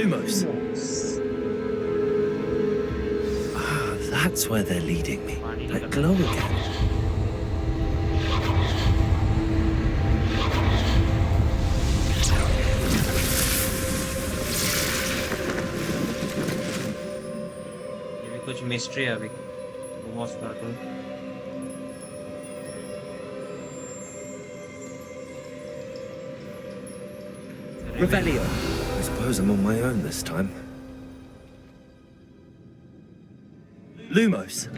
Lumos. Ah, that's where they're leading me. That glow again. कुछ mystery है अभी Lumos का तो Revelio. I suppose I'm on my own this time. Lumos.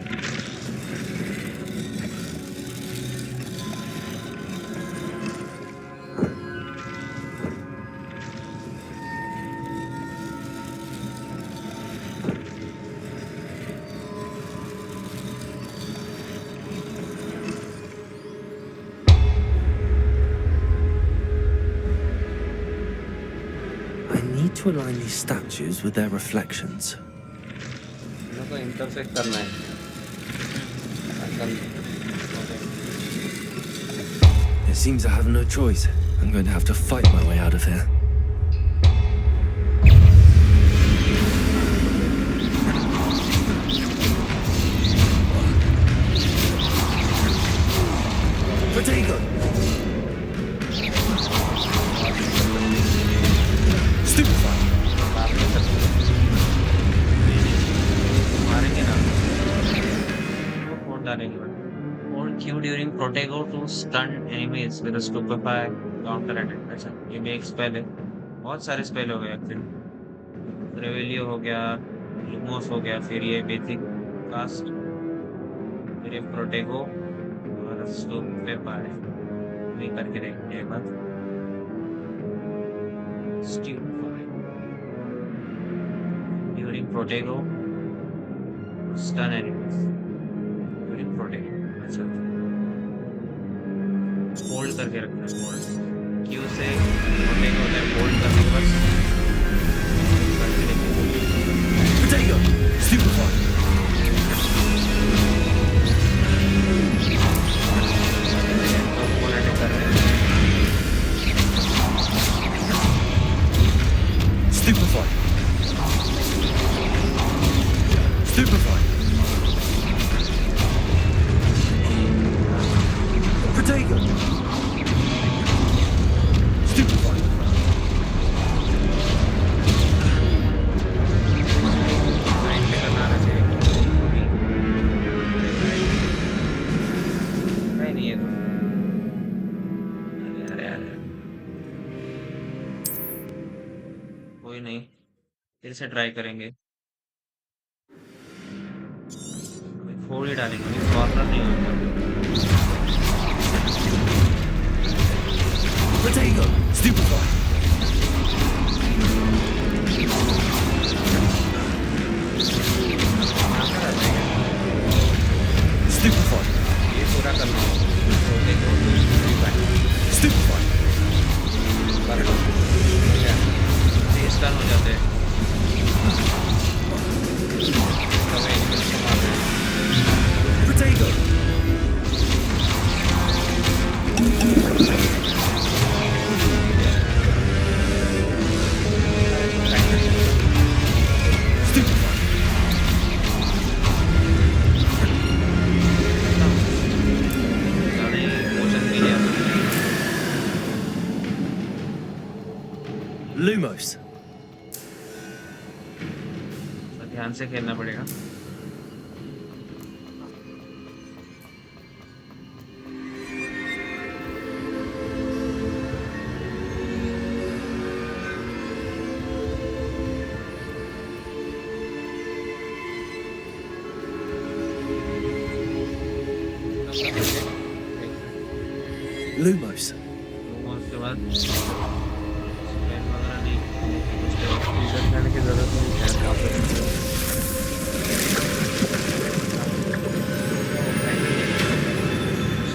To align these statues with their reflections. तो intersect करना है It seems I have no choice. I'm going to have to fight my way out of here. Potato! During Protego to stun enemies with a stupefy counter attack. अच्छा ये भी एक spell है बहुत सारे स्पेल हो गए एक्चुअली रेवेलियो हो गया लूमोस हो गया फिर ये बेसिक कास्ट फिर ये प्रोटेगो और स्टूपेफाई नहीं करके देखेंगे एक बार stupefy during Protego stun enemies during Protego. अच्छा होल्ड करके रखना है होल्ड क्यू से प्रोटेगो होता है होल्ड करने के बाद Potato! Stupefy! Stupefy! Stupefy! Potato! Stupefy! कोई नहीं फिर से ट्राई करेंगे फोड़ ही डालेंगे कॉर्नर नहीं होगा Potato! Stupefy! Stupefy! ये पूरा करना है Stupefy! ये स्टन हो जाते हैं तब एनिमल्स को मारते हैं Potato! Stupefy! Lumos. ध्यान से खेलना पड़ेगा Lumos. लूमोस के बाद स्पेल वगैरह नहीं यूजर करने की जरूरत नहीं है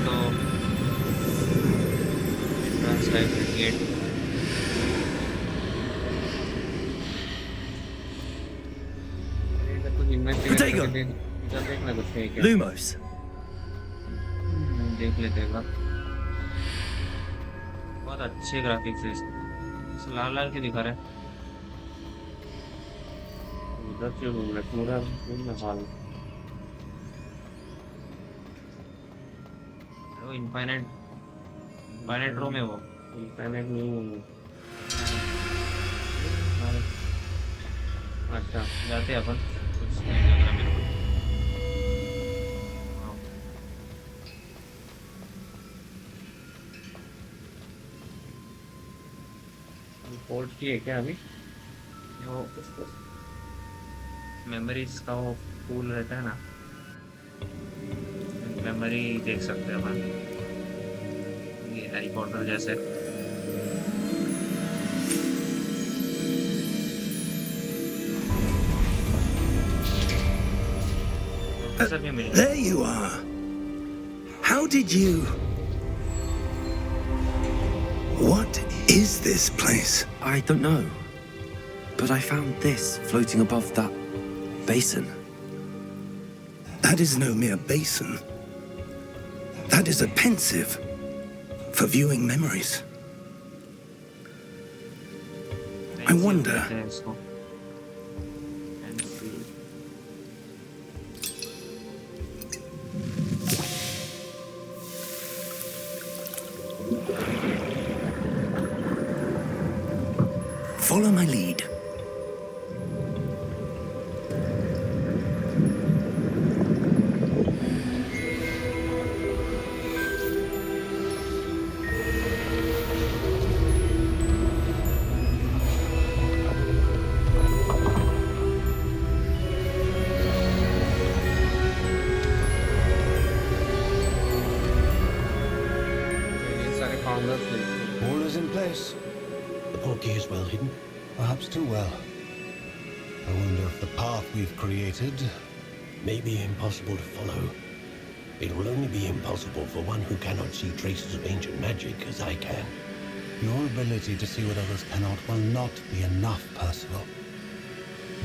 तो ट्रांसलाइट गेट कुछ Potato! देखना कुछ है क्या Lumos. देख लेते हैं बहुत अच्छे ग्राफिक्स है इसके लाल लाल के दिखा रहे हैं रखिए रूम में पूरा रूम में हॉल वो इनफाइनाइट इनफाइनाइट रूम है वो इनफाइनाइट नहीं अच्छा जाते हैं अपन कुछ नहीं लग रहा मेरे को हाँ पोर्ट की है क्या अभी वो मेमोरीज का वो फूल रहता है ना मेमोरी देख सकते हैं अपन ये हैरी पॉटर जैसे प्रोफेसर भी मिल There you are. How did you... What is this place? I don't know. But I found this floating above that basin. That is no mere basin. That is a pensieve for viewing memories. I wonder... Follow my lead. All is in place. The portkey is well hidden, perhaps too well. I wonder if the path we've created may be impossible to follow. It will only be impossible for one who cannot see traces of ancient magic as I can. Your ability to see what others cannot will not be enough, Percival.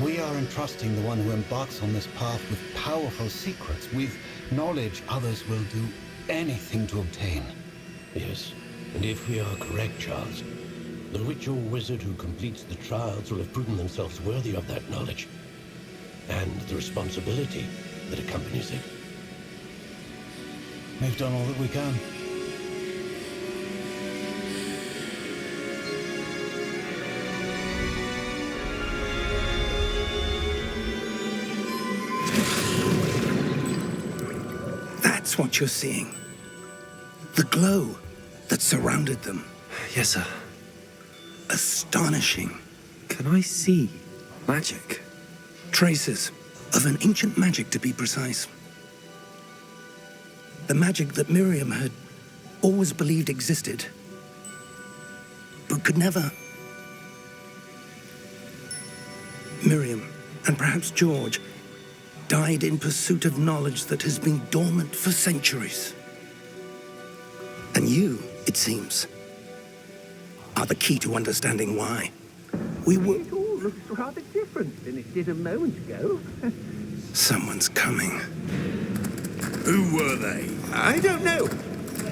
We are entrusting the one who embarks on this path with powerful secrets, with knowledge others will do anything to obtain. Yes, and if we are correct, Charles, the witch or wizard who completes the trials will have proven themselves worthy of that knowledge, and the responsibility that accompanies it. We've done all that we can. That's what you're seeing. The glow that surrounded them. Yes, sir. Astonishing. Can I see magic? Traces of an ancient magic, to be precise. The magic that Miriam had always believed existed, but could never. Miriam, and perhaps George, died in pursuit of knowledge that has been dormant for centuries. And you, it seems, are the key to understanding why. We were... It all looks rather different than it did a moment ago. Someone's coming. Who were they? I don't know.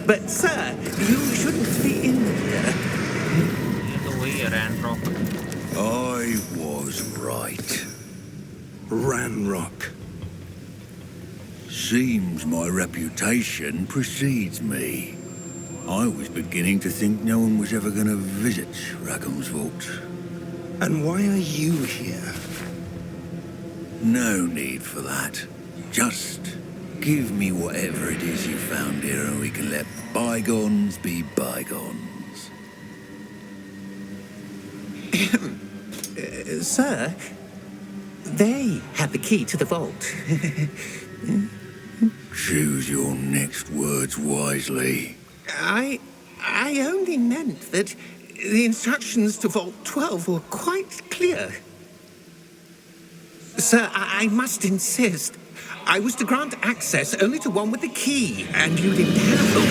But, sir, you shouldn't be in here. ये तो वही है Ranrok I was right. Ranrok. Seems my reputation precedes me. I was beginning to think no one was ever going to visit Rackham's vault. And why are you here? No need for that. Just give me whatever it is you found here and we can let bygones be bygones. Sir, they had the key to the vault. Choose your next words wisely. I only meant that the instructions to Vault 12 were quite clear. Sir, I must insist. I was to grant access only to one with the key, and you didn't have them.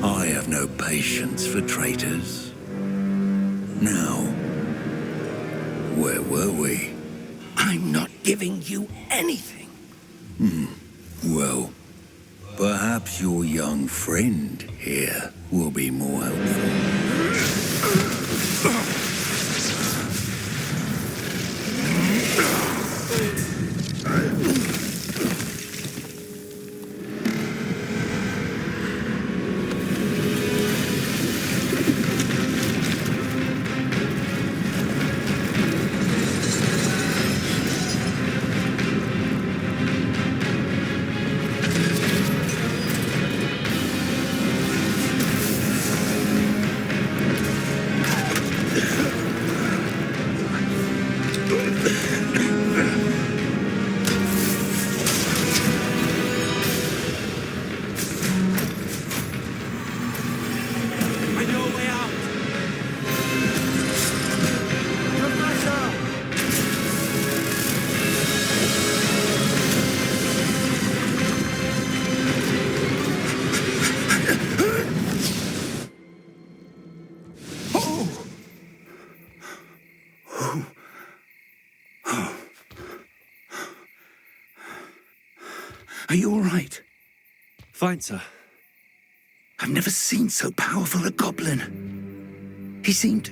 I have no patience for traitors. Now, where were we? I'm not giving you anything. Well, perhaps your young friend here will be more helpful. Are you all right? Fine, sir. I've never seen so powerful a goblin. He seemed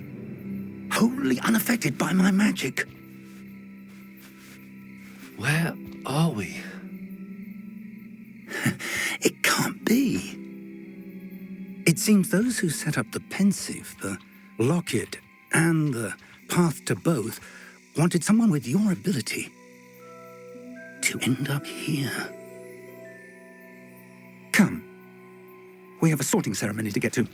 wholly unaffected by my magic. Where are we? It can't be. It seems those who set up the Pensieve, the Locket, and the Path to Both wanted someone with your ability to end up here. Come. We have a sorting ceremony to get to.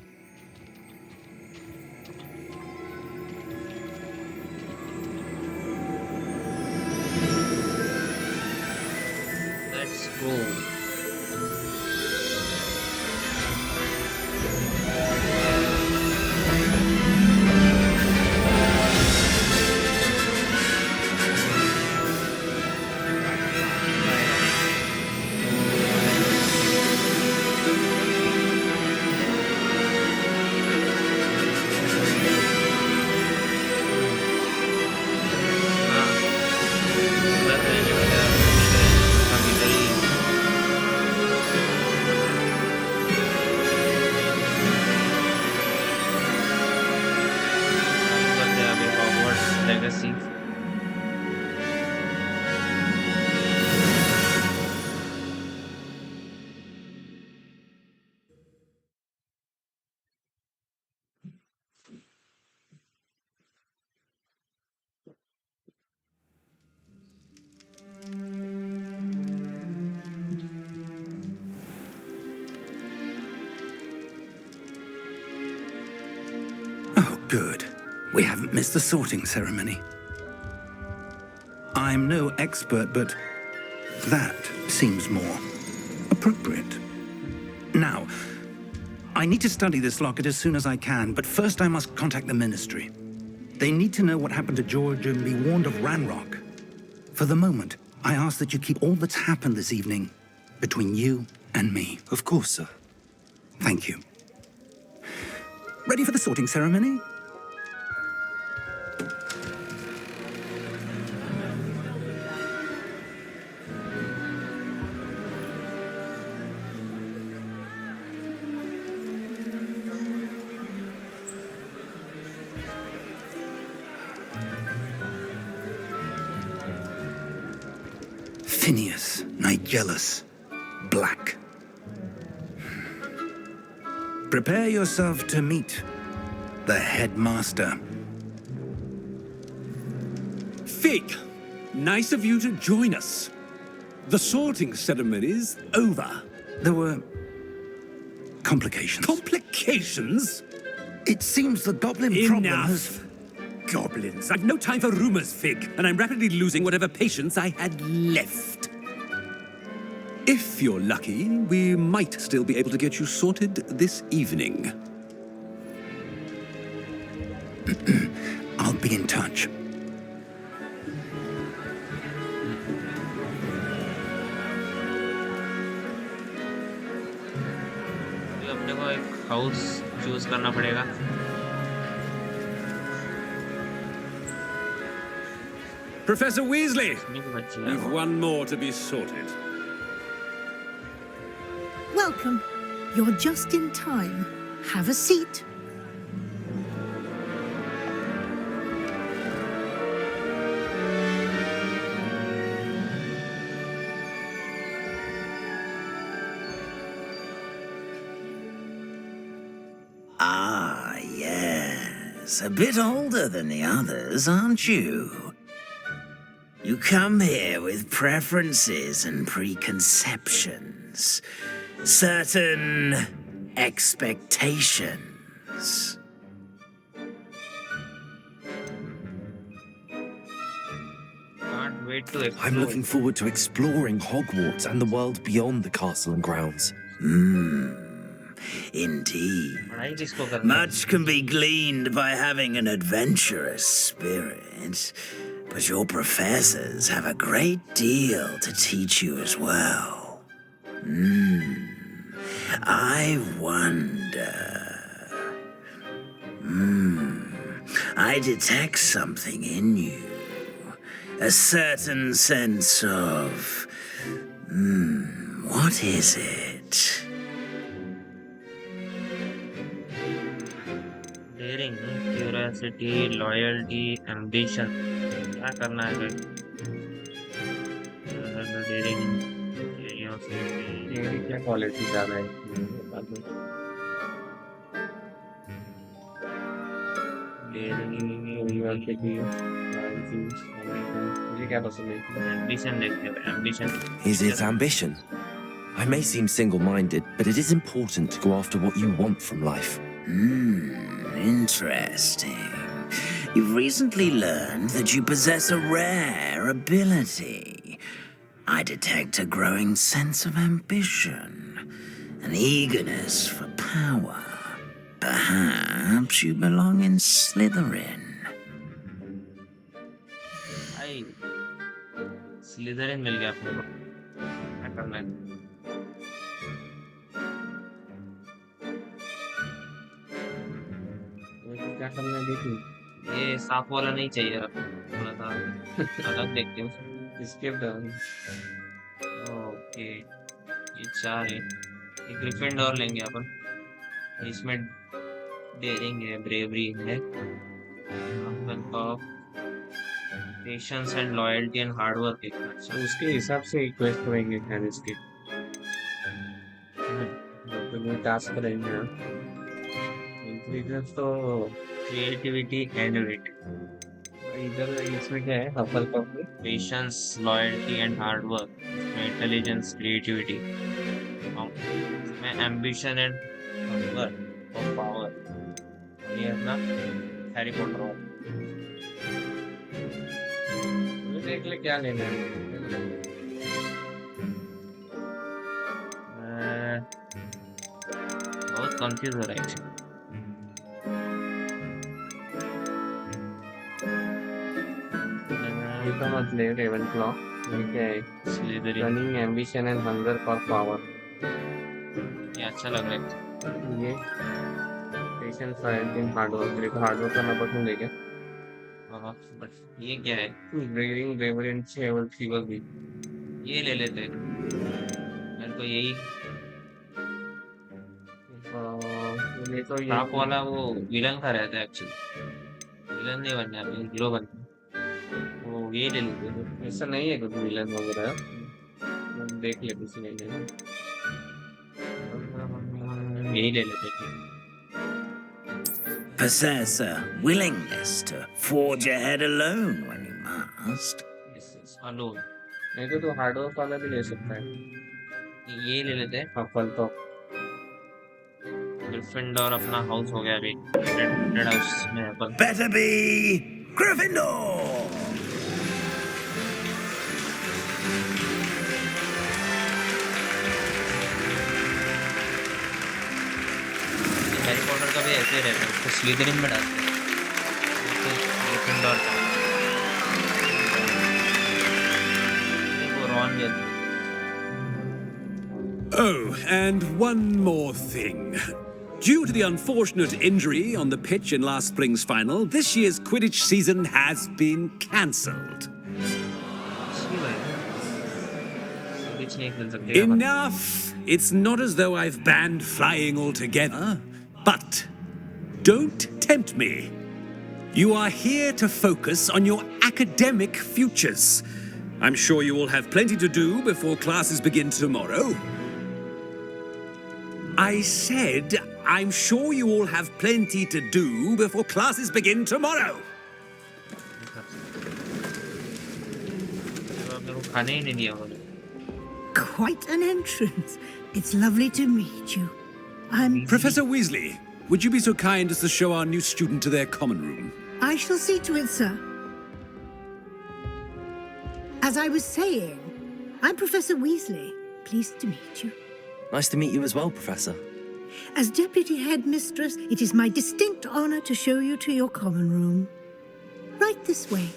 Let's go. Hogwarts Legacy. Oh, good. We haven't missed the sorting ceremony. I'm no expert, but that seems more appropriate. Now, I need to study this locket as soon as I can, but first I must contact the Ministry. They need to know what happened to George and be warned of Ranrok. For the moment, I ask that you keep all that's happened this evening between you and me. Of course, sir. Thank you. Ready for the sorting ceremony? Phineas, Nigellus, Black. Prepare yourself to meet the headmaster. Fig, nice of you to join us. The sorting ceremony's over. There were complications. Complications? It seems the goblin problem has... Enough. Goblins. I've no time for rumors, Fig, and I'm rapidly losing whatever patience I had left. If you're lucky, we might still be able to get you sorted this evening. I'll be in touch. अपने को एक house choose करना पड़ेगा. Professor Weasley, बच्ची you've one more to be sorted. Welcome. You're just in time. Have a seat. Ah, yes. A bit older than the others, aren't you? You come here with preferences and preconceptions. Certain expectations. Can't wait to explore. I'm looking forward to exploring Hogwarts and the world beyond the castle and grounds. Indeed. पढ़ाई किसको करना है? Much can be gleaned by having an adventurous spirit, but your professors have a great deal to teach you as well. I wonder. I detect something in you. A certain sense of. What is it? Daring, curiosity, loyalty, ambition. क्या करना है भाई? Daring, curiosity. ये क्या quality ज़्यादा है? Daring, मुझे क्या पसंद है? ambition देखते हैं, ambition. Is it ambition? I may seem single-minded, but it is important to go after what you want from life. Interesting. You've recently learned that you possess a rare ability. I detect a growing sense of ambition, an eagerness for power. Perhaps you belong in Slytherin. आई Slytherin मिल गया अपने को क्या करना है क्या करना है देखिए ये सांप वाला नहीं चाहिए अब थोड़ा सा अलग देखते हैं स्किप डाउन ओके ये चार है ये ग्रिफिंडोर लेंगे अपन इसमें डेयरिंग है ब्रेवरी है patience and loyalty and hard work है अच्छा उसके हिसाब से रिक्वेस्ट करेंगे कैनिस के तो वो टास्क करेंगे ना इंटेलिजेंस तो क्रिएटिविटी एंड विट इधर इसमें क्या है हफल पफ में patience loyalty and hard work इसमें इंटेलिजेंस क्रिएटिविटी इसमें एम्बिशन एंड हंगर और पावर ये अपना हैरी पॉटर देख ले क्या लेना है बहुत कंफ्यूज हो रहा है ये तो मत ले रेवन क्लॉ ये क्या है Slytherin running ambition and hunger for power ये अच्छा लग रहा है ये patience loyalty and hard work तेरे को हार्ड वर्क करना पसंद है क्या हाँ बट ये क्या है ब्रेविंग ब्रेवरी एंड चेवल फीवर भी ये ले लेते हैं मेरे को यही ये तो ये सांप वाला वो विलन का रहता है एक्चुअली विलन नहीं बनना है हीरो बनना है वो ये ले लेते हैं ऐसा नहीं है कुछ विलन वगैरह हम देख ले किसी नहीं है यही ले लेते हैं Possess a willingness to forge ahead alone when you must. Alone नहीं तो तू हार्ड वर्क वाला भी ले सकता है ये ले लेते हैं हफल तो ग्रिफिंडोर अपना हाउस हो गया अभी रेड हाउस में अपन Better be Gryffindor! Harry Potter का भी ऐसे ही रहता है उसको स्लिदरिन में डालते हैं ग्रिफिंडोर का वो रॉन जैसा Oh, and one more thing. Due to the unfortunate injury on the pitch in last spring's final, this year's Quidditch season has been cancelled. कुछ नहीं खेल सकते Enough! It's not as though I've banned flying altogether, but don't tempt me. You are here to focus on your academic futures. I'm sure you will have plenty to do before classes begin tomorrow. I said I'm sure you all have plenty to do before classes begin tomorrow. अपने को खाने ही नहीं दिया उन्होंने। Quite an entrance. It's lovely to meet you. I'm... Professor Weasley, would you be so kind as to show our new student to their common room? I shall see to it, sir. As I was saying, I'm Professor Weasley. Pleased to meet you. Nice to meet you as well, Professor. As Deputy Headmistress, it is my distinct honor to show you to your common room. Right this way.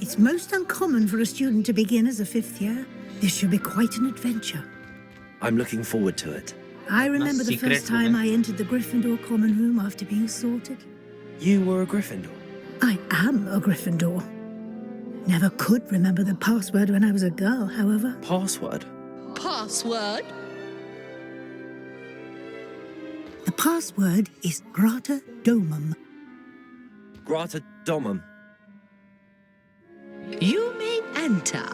It's most uncommon for a student to begin as a fifth year. This should be quite an adventure. I'm looking forward to it. I remember the secret first time woman. I entered the Gryffindor common room after being sorted. You were a Gryffindor. I am a Gryffindor. Never could remember the password when I was a girl, however. Password? Password? The password is Grata Domum. Grata Domum. You may enter.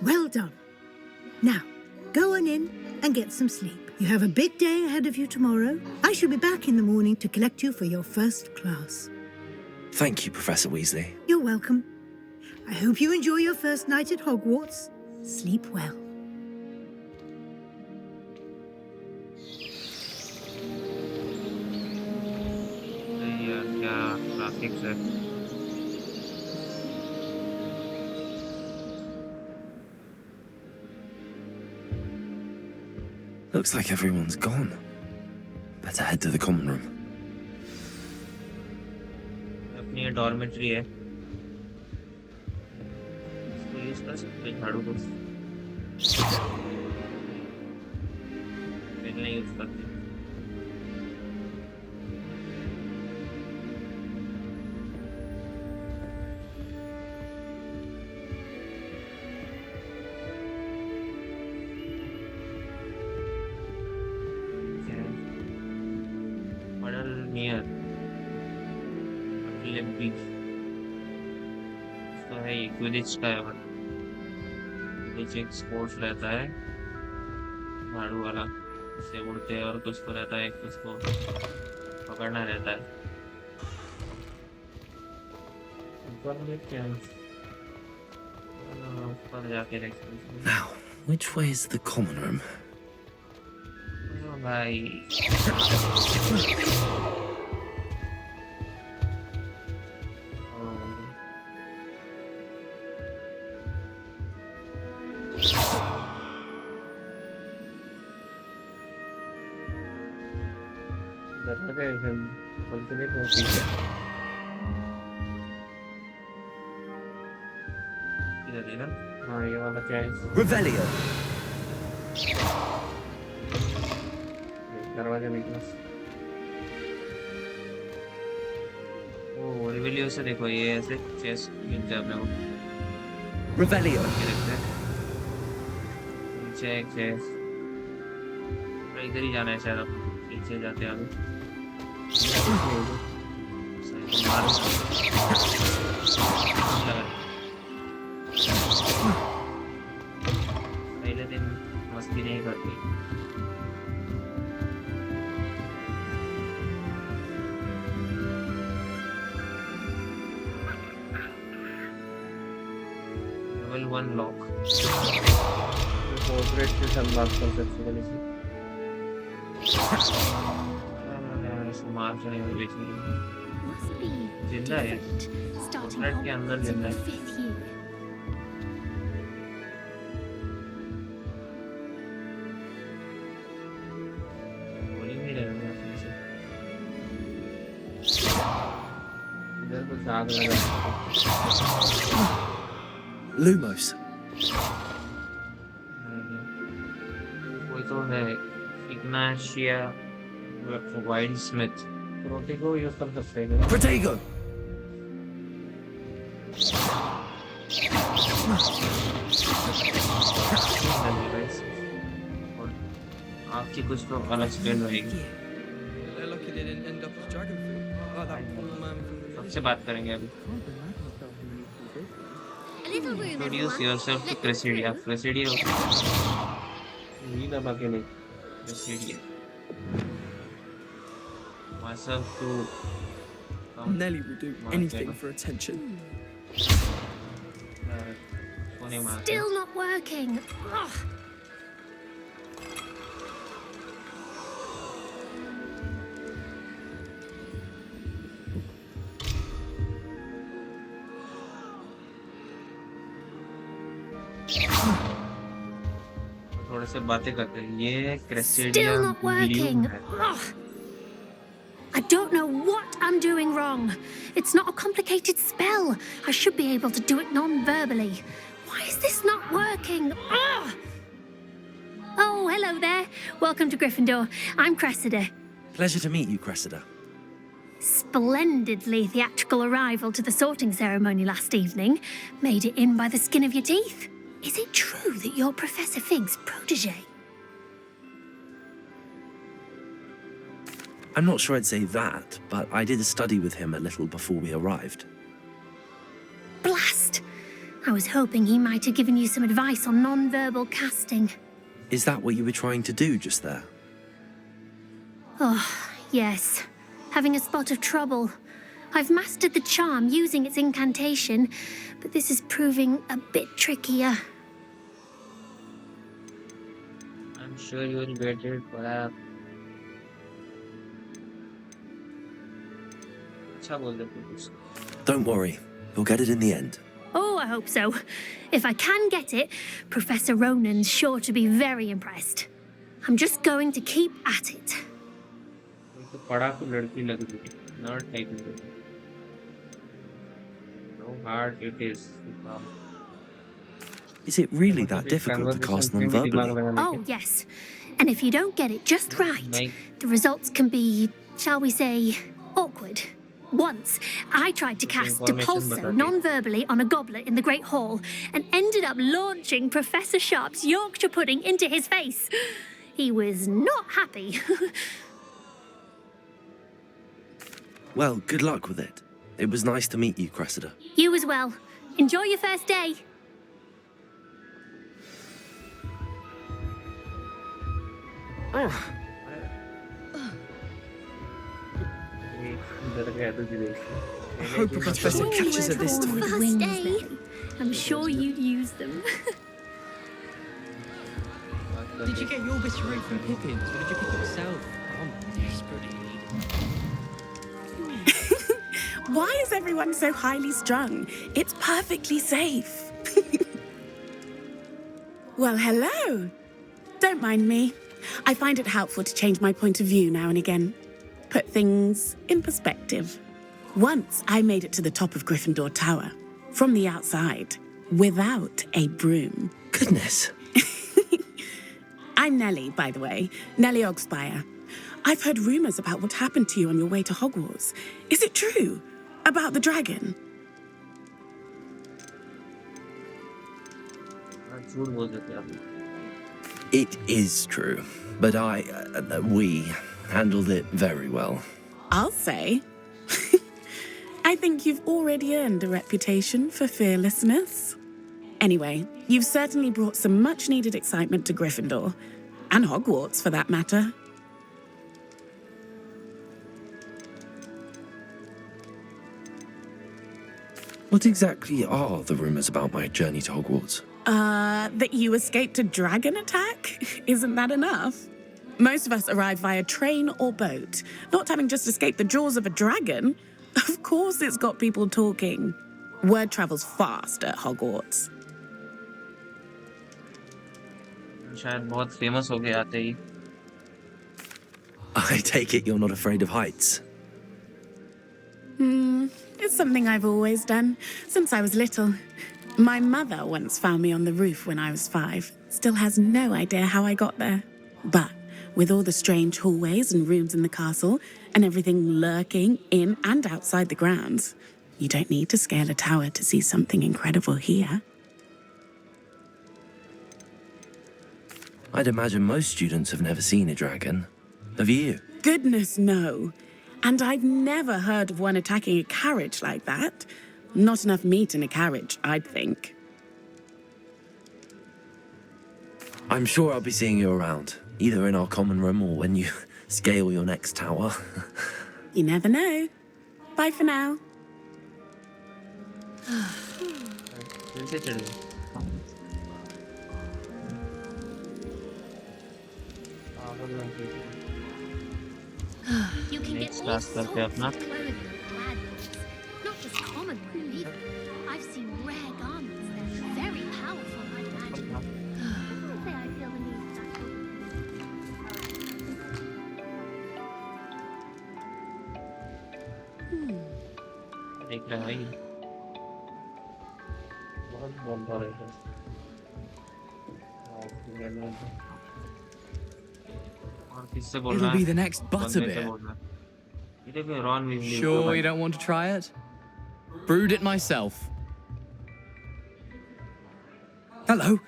Well done. Now, go on in and get some sleep. You have a big day ahead of you tomorrow. I shall be back in the morning to collect you for your first class. Thank you, Professor Weasley. You're welcome. I hope you enjoy your first night at Hogwarts. Sleep well. यार क्या graphics है। Looks like everyone's gone. Better head to the common room. अपनी dormitory है। इसको use कर सकते हैं झाड़ू को। पेन नहीं यूज करते। Near Olympic तो है ये क्विडिच का है क्विडिच एक स्पोर्ट्स रहता है झाड़ू वाला इससे उड़ते हैं और कुछ को रहता है कुछ को पकड़ना रहता है ऊपर में क्या ऊपर जाके देखते हैं Now, which way is the common room? भाई हाँ ये वाला क्या है Revelio. दरवाजा वीकनेस ओ रिवेलियो से देखो ये ऐसे चेस्ट मिलता है अपने को Revelio. नीचे एक चेस्ट इधर ही जाना है शायद अब नीचे जाते हैं आगे पहले दिन मस्ती नहीं करती level 1 lock portrait से संवाद कर सकते हैं इसे मार करने में बेचने जिंदा है portrait के अंदर जिंदा है गोली नहीं लगा अपने से इधर कुछ आग लगा Lumos. कोई तो है Ignatia Wild Smith प्रोटेगो यूज कर सकते हैं Protego. और आपकी कुछ तो अलग स्पेल रहेगी They're lucky they didn't end up as dragon fruit, like that poor man from the से बात करेंगे अभी. A little room, Introduce everyone. yourself to Let me Cressidia. through. Cressidia. नहीं दबा के नहीं. Cressidia. Myself to. Nelly will do anything for attention. Still not working. Ugh. थोड़े से बातें करते हैं. ये Cressidia Still not working. है. Ugh. I don't know what I'm doing wrong. It's not a complicated spell. I should be able to do it non-verbally. Why is this not working? Ugh. Oh, hello there. Welcome to Gryffindor. I'm Cressida. Pleasure to meet you, Cressida. Splendidly theatrical arrival to the sorting ceremony last evening. Made it in by the skin of your teeth. Is it true that you're Professor Fig's protege? I'm not sure I'd say that, but I did a study with him a little before we arrived. Blast! I was hoping he might have given you some advice on non-verbal casting. Is that what you were trying to do just there? Oh, yes. Having a spot of trouble. I've mastered the charm using its incantation, but this is proving a bit trickier. I'm sure you will get it, but अच्छा बोल दे कुछ. Don't worry, you'll get it in the end. Oh, I hope so. If I can get it, Professor Ronen's sure to be very impressed. I'm just going to keep at it. तो पढ़ाकू लड़की लग रही है. Not type of. No hard it is. Is it really that difficult to cast non-verbally? Oh, yes. And if you don't get it just right, the results can be, shall we say, awkward. Once, I tried to cast Depulso non-verbally on a goblet in the Great Hall and ended up launching Professor Sharp's Yorkshire pudding into his face. He was not happy. Well, good luck with it. It was nice to meet you, Cressida. You as well. Enjoy your first day. I hope a professor catches her this time. First day. I'm sure you'd use them. Did you get your Whisperer from Pippins, or did you pick it yourself? I'm desperately needed. Why is everyone so highly strung? It's perfectly safe. Well, hello. Don't mind me. I find it helpful to change my point of view now and again. Put things in perspective. Once I made it to the top of Gryffindor Tower, from the outside, without a broom. Goodness. I'm Nellie, by the way. Nellie Ogspire. I've heard rumours about what happened to you on your way to Hogwarts. Is it true? About the dragon? It is true, but we handled it very well. I'll say. I think you've already earned a reputation for fearlessness. Anyway, you've certainly brought some much-needed excitement to Gryffindor. And Hogwarts, for that matter. What exactly are the rumours about my journey to Hogwarts? That you escaped a dragon attack? Isn't that enough? Most of us arrive via train or boat. Not having just escaped the jaws of a dragon. Of course it's got people talking. Word travels fast at Hogwarts. शायद बहुत famous हो गए आते ही. I take it you're not afraid of heights. It's something I've always done, since I was little. My mother once found me on the roof when I was 5. Still has no idea how I got there. But with all the strange hallways and rooms in the castle, and everything lurking in and outside the grounds, you don't need to scale a tower to see something incredible here. I'd imagine most students have never seen a dragon. Have you? Goodness, no. And I've never heard of one attacking a carriage like that. Not enough meat in a carriage, I'd think. I'm sure I'll be seeing you around, either in our common room or when you scale your next tower. You never know. Bye for now. You can get all sorts of clothing and gladness. Not just common wear either. I've seen rare garments that are very powerful, I imagine. I can't say I feel the need for that देख रहा है भाई बहुत बोल रहा है और किससे बोल रहा है? It'll be the next butterbeer. ये देखो Ron Weasley Sure you don't want to try it? Brewed it myself. Hello,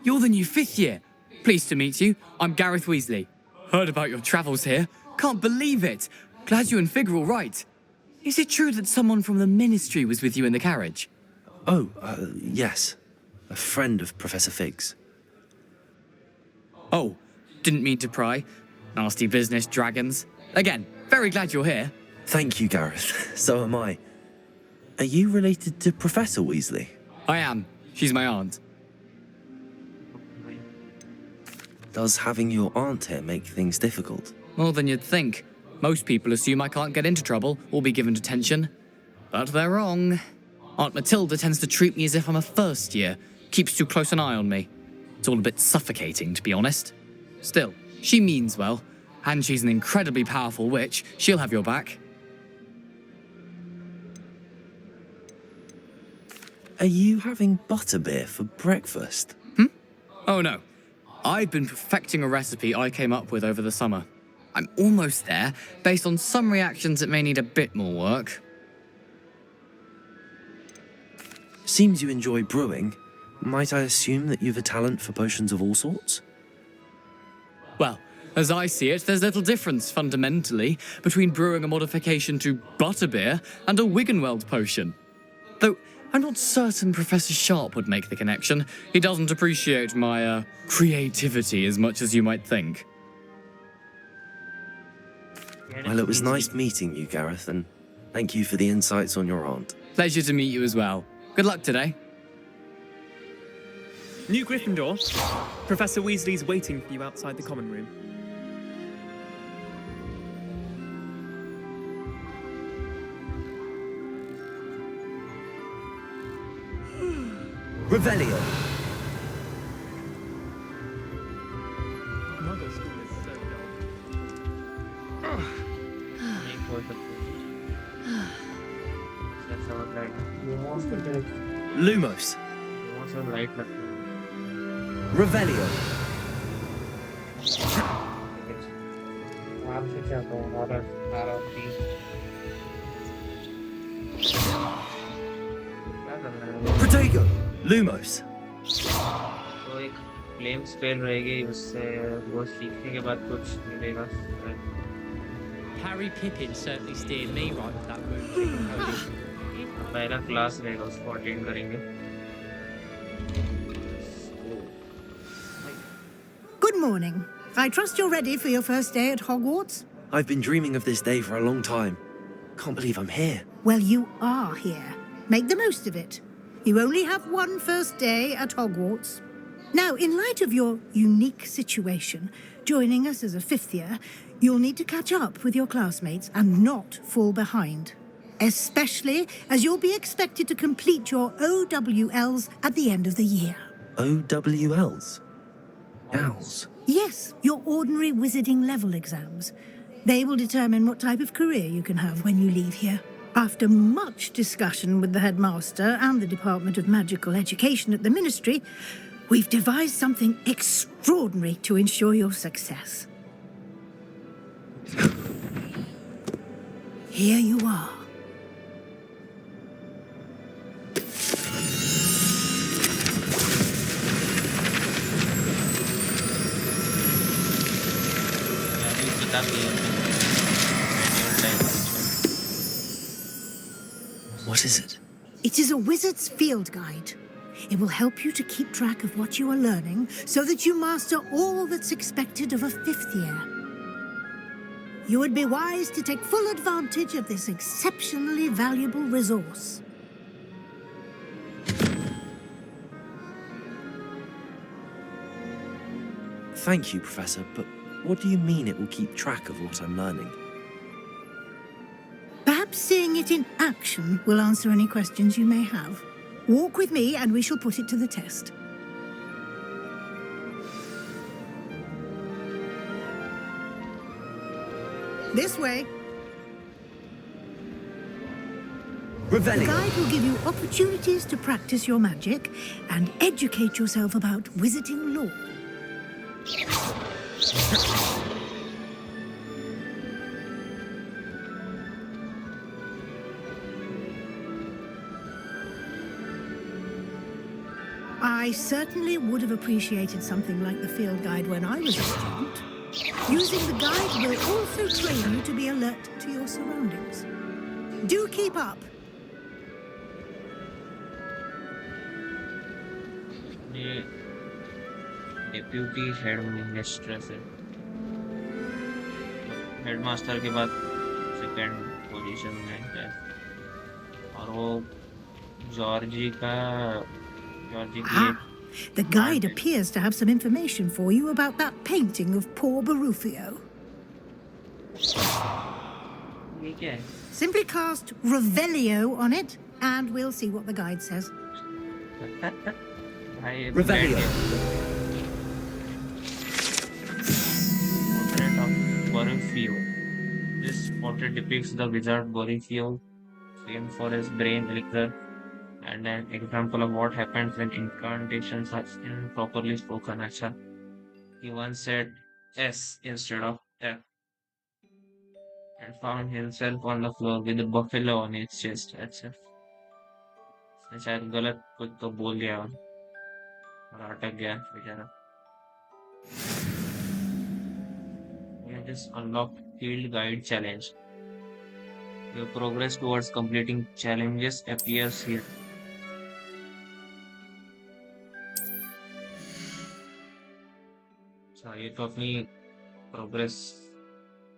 you're the new 5th year. Pleased to meet you. I'm Gareth Weasley. Heard about your travels here. Can't believe it. Glad you and Fig are all right. Is it true that someone from the Ministry was with you in the carriage? Oh, yes. A friend of Professor Fig's. Oh, didn't mean to pry. Nasty business, dragons. Again, very glad you're here. Thank you, Gareth. So am I. Are you related to Professor Weasley? I am. She's my aunt. Does having your aunt here make things difficult? More than you'd think. Most people assume I can't get into trouble or be given detention. But they're wrong. Aunt Matilda tends to treat me as if I'm a first year. Keeps too close an eye on me. It's all a bit suffocating, to be honest. Still, she means well. And she's an incredibly powerful witch. She'll have your back. Are you having butterbeer for breakfast? Oh no. I've been perfecting a recipe I came up with over the summer. I'm almost there. Based on some reactions, it may need a bit more work. Seems you enjoy brewing. Might I assume that you've a talent for potions of all sorts? Well, as I see it, there's little difference, fundamentally, between brewing a modification to butterbeer and a Wiggenweld potion. Though, I'm not certain Professor Sharp would make the connection. He doesn't appreciate my, creativity as much as you might think. Well, it was nice meeting you, Gareth, and thank you for the insights on your aunt. Pleasure to meet you as well. Good luck today. New Gryffindor. Professor Weasley's waiting for you outside the common room. Revelio! Muggle school is so dull. Lumos! Revelio! Protego! Lumos! तो एक flame spell रहेगी उससे वो सीखने के बाद कुछ मिलेगा Harry Pippin certainly steered me right with that room. पहला क्लास रहेगा उसको अटेंड करेंगे Good morning. I trust you're ready for your first day at Hogwarts? I've been dreaming of this day for a long time. Can't believe I'm here. Well, you are here. Make the most of it. You only have one first day at Hogwarts. Now, in light of your unique situation, joining us as a 5th year, you'll need to catch up with your classmates and not fall behind. Especially as you'll be expected to complete your OWLs at the end of the year. OWLs? Owls? Yes, your ordinary wizarding level exams. They will determine what type of career you can have when you leave here. After much discussion with the headmaster and the Department of Magical Education at the Ministry, we've devised something extraordinary to ensure your success. Here you are. किताब What is it? It is a wizard's field guide. It will help you to keep track of what you are learning so that you master all that's expected of a 5th year. You would be wise to take full advantage of this exceptionally valuable resource. Thank you, Professor, but what do you mean it will keep track of what I'm learning? Perhaps seeing it in action will answer any questions you may have. Walk with me and we shall put it to the test. This way. The guide will give you opportunities to practice your magic and educate yourself about wizarding lore. I certainly would have appreciated something like the field guide when I was a student. Using the guide will also train you to be alert to your surroundings. Do keep up. ये deputy head मिनिस्ट्रेस है, headmaster के बाद second position में है, और वो Georgy की The guide appears to have some information for you about that painting of poor Baruffio. ये क्या है? Simply cast Revelio on it, and we'll see what the guide says. Revelio. Portrait of Baruffio. This portrait depicts the wizard Baruffio, famed for his brain elixir, and an example of what happens when incantations are improperly spoken. Acha. He once said S instead of F and found himself on the floor with a buffalo on his chest. Acha. उसने शायद गलत कुछ तो बोल दिया और अटक गया बेचारा. You just unlock Field Guide Challenge. Your progress towards completing challenges appears here. अच्छा, ये तो अपनी प्रोग्रेस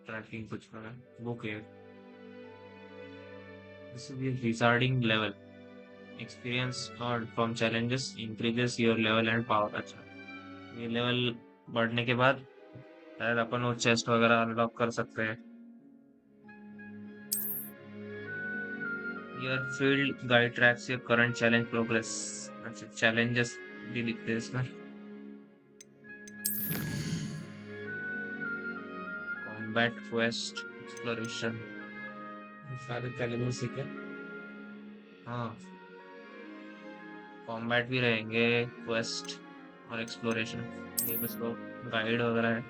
ट्रैकिंग कुछ कर रहा है. बुक है. This is the wizarding level. Experience earned from challenges increases your level and power. अच्छा, ये लेवल बढ़ने के बाद शायद अपन वो चेस्ट वगैरह अनलॉक कर सकते हैं. Your field guide tracks your current challenge progress. अच्छा, challenges भी दिखते हैं इसमें. Combat quest exploration. सारे challenges सीखे. हाँ, कॉम्बैट भी रहेंगे, क्वेस्ट और एक्सप्लोरेशन. ये बस तो गाइड वगैरह है.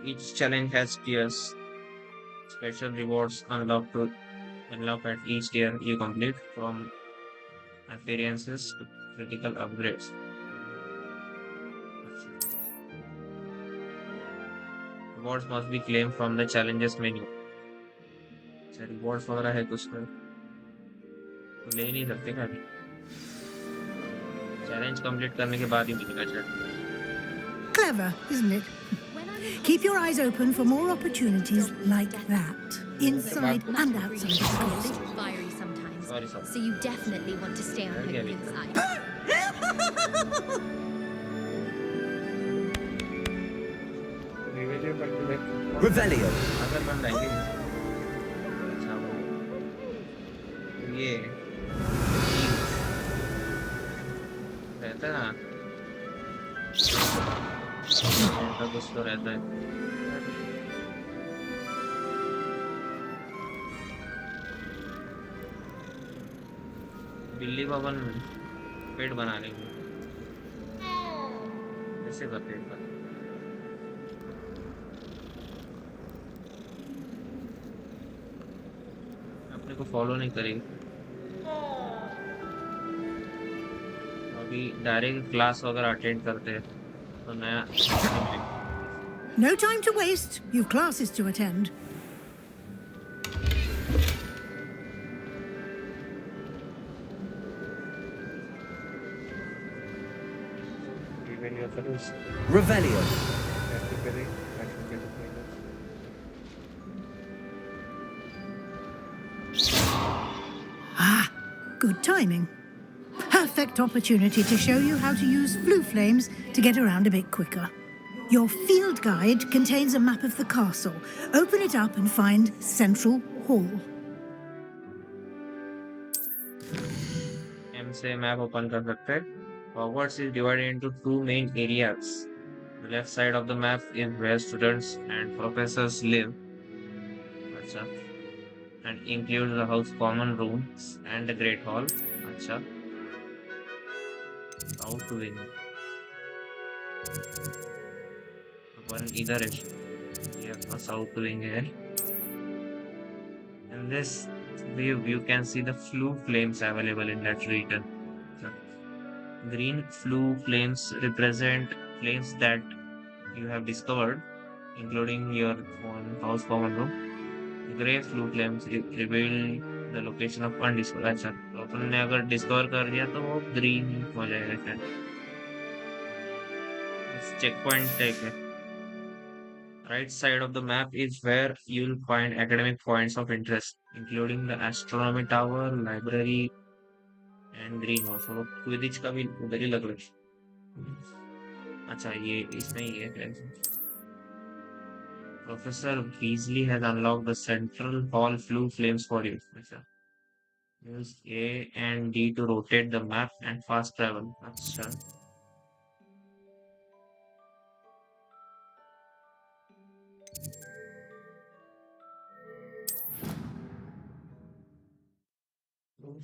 Each challenge has tiers. Special rewards unlock at each tier you complete, from appearances to critical upgrades. Rewards must be claimed from the challenges menu. Rewards वगैरह है कुछ तो ले नहीं सकते क्या? चैलेंज कंप्लीट करने के बाद ही मिलेगा शायद. Clever, isn't it? Keep your eyes open for more opportunities like that, inside and outside the coast. Fiery sometimes. Sorry. So you definitely want to stay on the inside. Revelio. अगर बन जाएंगे. अच्छा वो ये रहता है ना, ऐसा कुछ तो रहता है. बिल्ली को अपन पेट बना लेंगे. ऐसे करते हैं. अपने को फॉलो नहीं करेगी. अभी डायरेक्ट क्लास वगैरह अटेंड करते हैं तो नया. No time to waste. You've classes to attend. Revelio. Ah, good timing. Perfect opportunity to show you how to use Floo Flames to get around a bit quicker. Your field guide contains a map of the castle. Open it up and find Central Hall. M से map open कर सकते हैं. Hogwarts is divided into two main areas. The left side of the map is where students and professors live. अच्छा. And includes the house common rooms and the great hall. अच्छा. South wing. One either is here a south wing here. In this view, you can see the Floo Flames available in that region. Green Floo Flames represent flames that you have discovered, including your own house common room. Grey Floo Flames reveal the location of undiscovered. अच्छा, तो अपन ने अगर discover कर दिया तो वो green हो जाएगा क्या? चेक पॉइंट टाइप है. Right side of the map is where you'll find academic points of interest, including the astronomy tower, library, and greenhouse. और क्विडिच का भी उधर ही लग रहा है. अच्छा, ये इसमें ही है. Professor Weasley has unlocked the Central Hall Floo Flames for you. अच्छा. Use A and D to rotate the map and fast travel. अच्छा.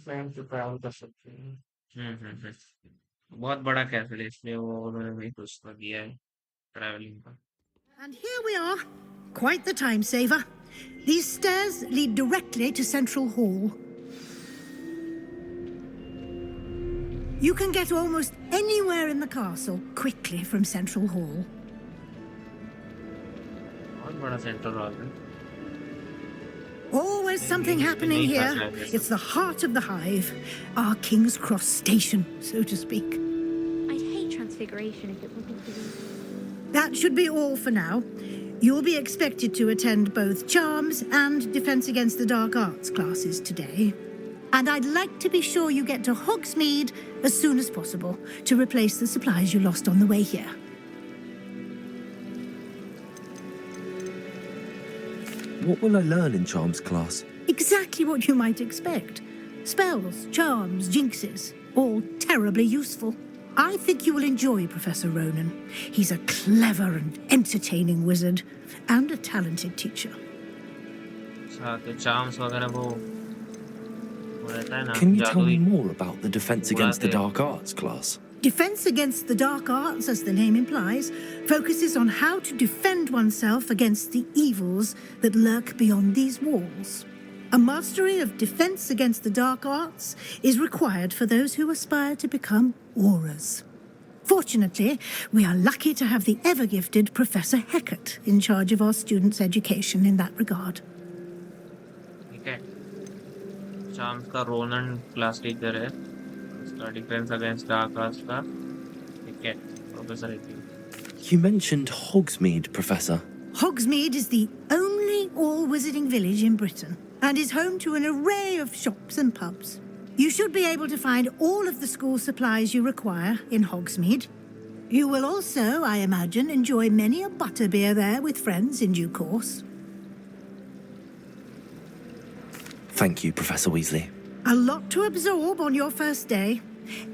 फ्लैम से ट्रैवल कर सकते हैं. बहुत बड़ा कैसल है इसलिए वो उन्होंने वही कुछ तो दिया है ट्रैवलिंग का. And here we are. Quite the time saver. These stairs lead directly to Central Hall. You can get almost anywhere in the castle quickly from Central Hall. बहुत बड़ा सेंटर हॉल है. Always something happening here. It's the heart of the hive. Our King's Cross station, so to speak. I'd hate Transfiguration if it wasn't for you. That should be all for now. You'll be expected to attend both Charms and Defense Against the Dark Arts classes today. And I'd like to be sure you get to Hogsmeade as soon as possible to replace the supplies you lost on the way here. What will I learn in Charms class? Exactly what you might expect. Spells, charms, jinxes, all terribly useful. I think you will enjoy Professor Ronen. He's a clever and entertaining wizard and a talented teacher. Can you tell me more about the Defense Against the Dark Arts class? Defense Against the Dark Arts, as the name implies, focuses on how to defend oneself against the evils that lurk beyond these walls. A mastery of Defense Against the Dark Arts is required for those who aspire to become auras. Fortunately, we are lucky to have the ever-gifted Professor Hecat in charge of our students' education in that regard. Okay. Charms का Ronen class teacher है. उसका Defense Against Dark Arts का Hecat Professor है. You mentioned Hogsmeade, Professor. Hogsmeade is the only all-wizarding village in Britain and is home to an array of shops and pubs. You should be able to find all of the school supplies you require in Hogsmeade. You will also, I imagine, enjoy many a butterbeer there with friends in due course. Thank you, Professor Weasley. A lot to absorb on your first day,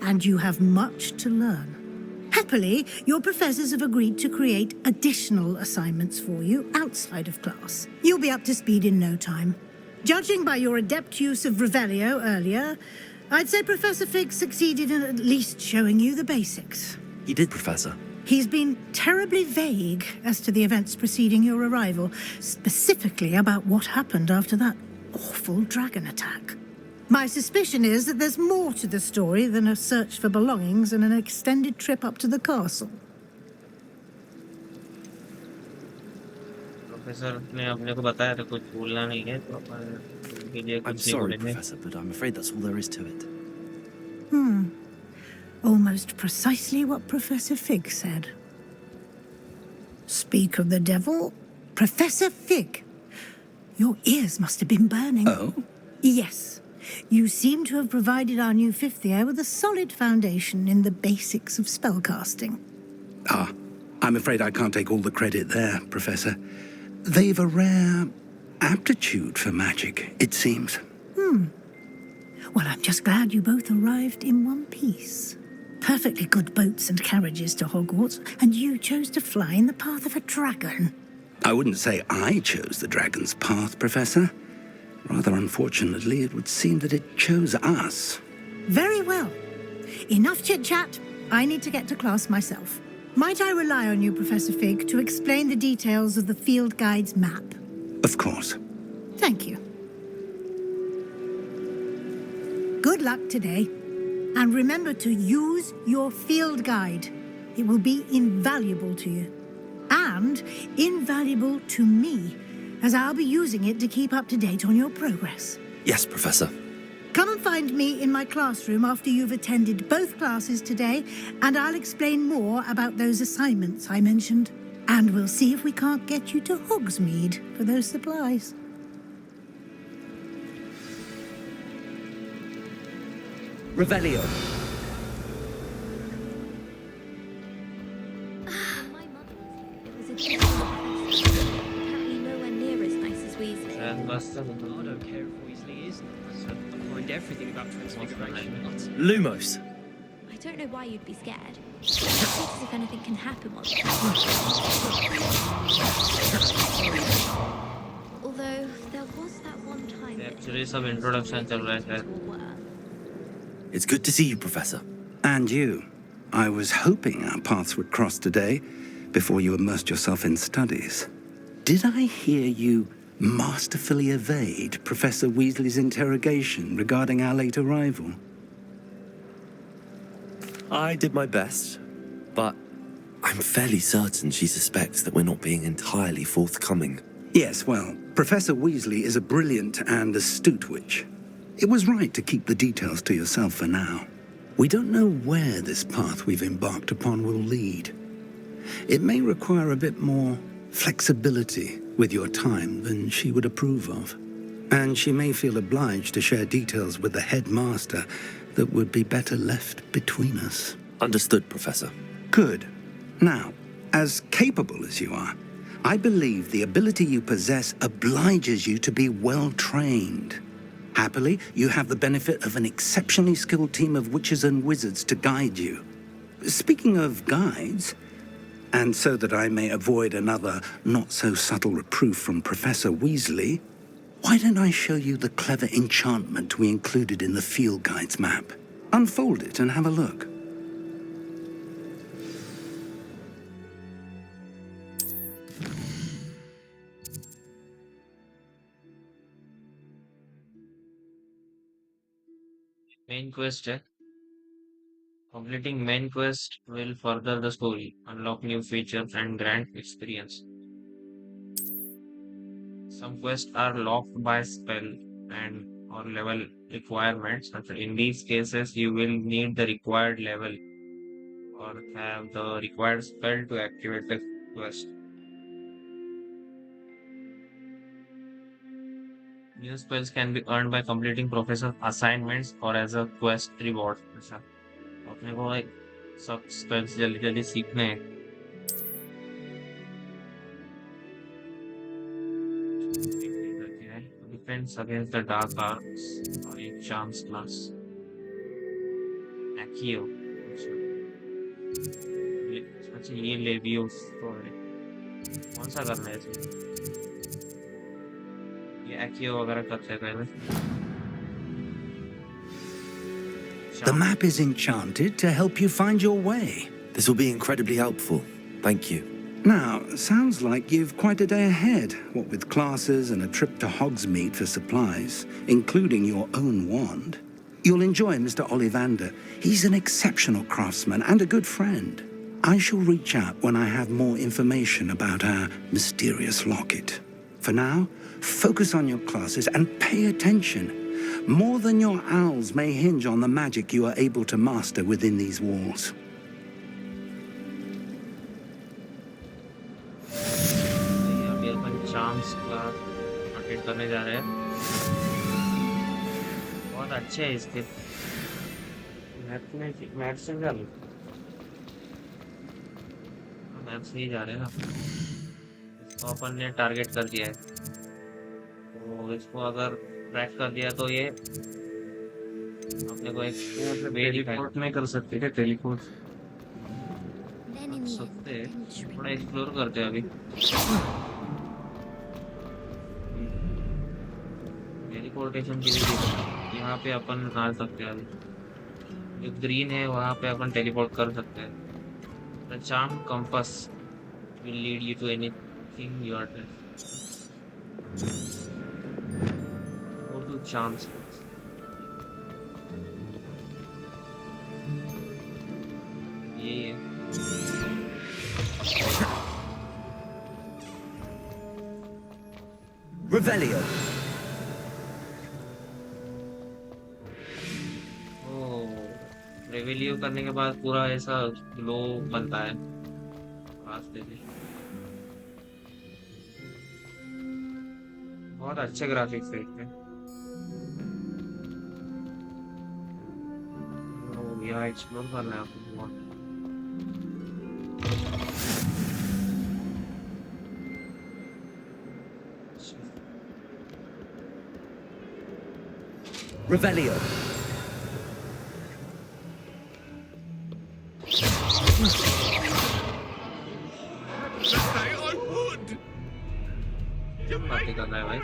and you have much to learn. Happily, your professors have agreed to create additional assignments for you outside of class. You'll be up to speed in no time. Judging by your adept use of Revelio earlier, I'd say Professor Fig succeeded in at least showing you the basics. He did, Professor. He's been terribly vague as to the events preceding your arrival, specifically about what happened after that awful dragon attack. My suspicion is that there's more to the story than a search for belongings and an extended trip up to the castle. Professor ने अपने को बताया था कुछ बोलना नहीं है तो अपन के लिए कुछ I'm sorry, Professor, but I'm afraid that's all there is to it. Almost precisely what Professor Fig said. Speak of the devil, Professor Fig. Your ears must have been burning. Oh? Yes. You seem to have provided our new fifth year with a solid foundation in the basics of spellcasting. Ah, I'm afraid I can't take all the credit there, Professor. They've a rare aptitude for magic, it seems. Well, I'm just glad you both arrived in one piece. Perfectly good boats and carriages to Hogwarts, and you chose to fly in the path of a dragon. I wouldn't say I chose the dragon's path, Professor. Rather unfortunately, it would seem that it chose us. Very well. Enough chit-chat. I need to get to class myself. Might I rely on you, Professor Fig, to explain the details of the field guide's map? Of course. Thank you. Good luck today. And remember to use your field guide. It will be invaluable to you. And invaluable to me, as I'll be using it to keep up to date on your progress. Yes, Professor. Come and find me in my classroom after you've attended both classes today, and I'll explain more about those assignments I mentioned. And we'll see if we can't get you to Hogsmeade for those supplies. Revelio. Apparently nowhere near as nice as Weasley. I don't care if Weasley is nice. I find everything about Transfiguration nuts. Lumos. I don't know why you'd be scared. It seems as if anything can happen while although there was that one time Actually, some introduction चल रहा है. It's good to see you, Professor. And you. I was hoping our paths would cross today, before you immersed yourself in studies. Did I hear you masterfully evade Professor Weasley's interrogation regarding our late arrival? I did my best, but I'm fairly certain she suspects that we're not being entirely forthcoming. Yes, well, Professor Weasley is a brilliant and astute witch. It was right to keep the details to yourself for now. We don't know where this path we've embarked upon will lead. It may require a bit more flexibility with your time than she would approve of. And she may feel obliged to share details with the headmaster that would be better left between us. Understood, Professor. Good. Now, as capable as you are, I believe the ability you possess obliges you to be well-trained. Happily, you have the benefit of an exceptionally skilled team of witches and wizards to guide you. Speaking of guides, and so that I may avoid another not-so-subtle reproof from Professor Weasley, why don't I show you the clever enchantment we included in the field guide's map? Unfold it and have a look. Main quest है. Completing main quest will further the story, unlock new features and grant experience. Some quests are locked by spell and or level requirements. In these cases, you will need the required level or have the required spell to activate the quest. New spells can be earned by completing professor assignments or as a quest reward. अपने को like सब spells जल्दी जल्दी सीखने हैं. Defense against the dark arts or a charms class. Accio. अच्छा ये Levioso है. कौन सा करना है इसमें? ये Accio वगैरह करते हैं पहले. The map is enchanted to help you find your way. This will be incredibly helpful. Thank you. Now, sounds like you've quite a day ahead, what with classes and a trip to Hogsmeade for supplies, including your own wand. You'll enjoy Mr. Ollivander. He's an exceptional craftsman and a good friend. I shall reach out when I have more information about our mysterious locket. For now, focus on your classes and pay attention. More than your owls may hinge on the magic you are able to master within these walls. अभी अपन charms class attend करने जा रहे हैं। बहुत अच्छे हैं इसके। Maths से जा लो। मैथ्स नहीं जा रहे ना। इसको अपन ने टारगेट कर दिया है। तो इसको अगर क्रैक कर दिया तो ये अपने को एक टेलीपोर्ट में कर सकते हैं। टेलीपोर्ट कर सकते हैं। थोड़ा एक्सप्लोर करते हैं अभी। टेलीपोर्टेशन के लिए यहाँ पे अपन आ सकते हैं अभी। जो ग्रीन है वहाँ पे अपन टेलीपोर्ट कर सकते हैं। The charm compass will lead you to anything you are doing. Go to charms. ये है। Revelio. रेवेलियो करने के बाद पूरा ऐसा ग्लो बनता है रास्ते से। बहुत अच्छे ग्राफिक्स है इसमें। यहाँ एक्सप्लोर करना है आपको बहुत। Revelio. बातें कर रहा है भाई।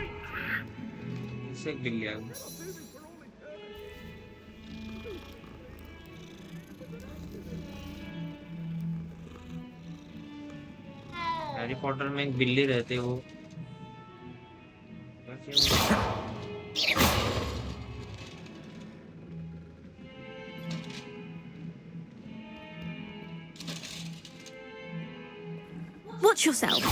इससे गिर गया। हैरी पॉटर में एक बिल्ली रहती है वो। Watch yourself.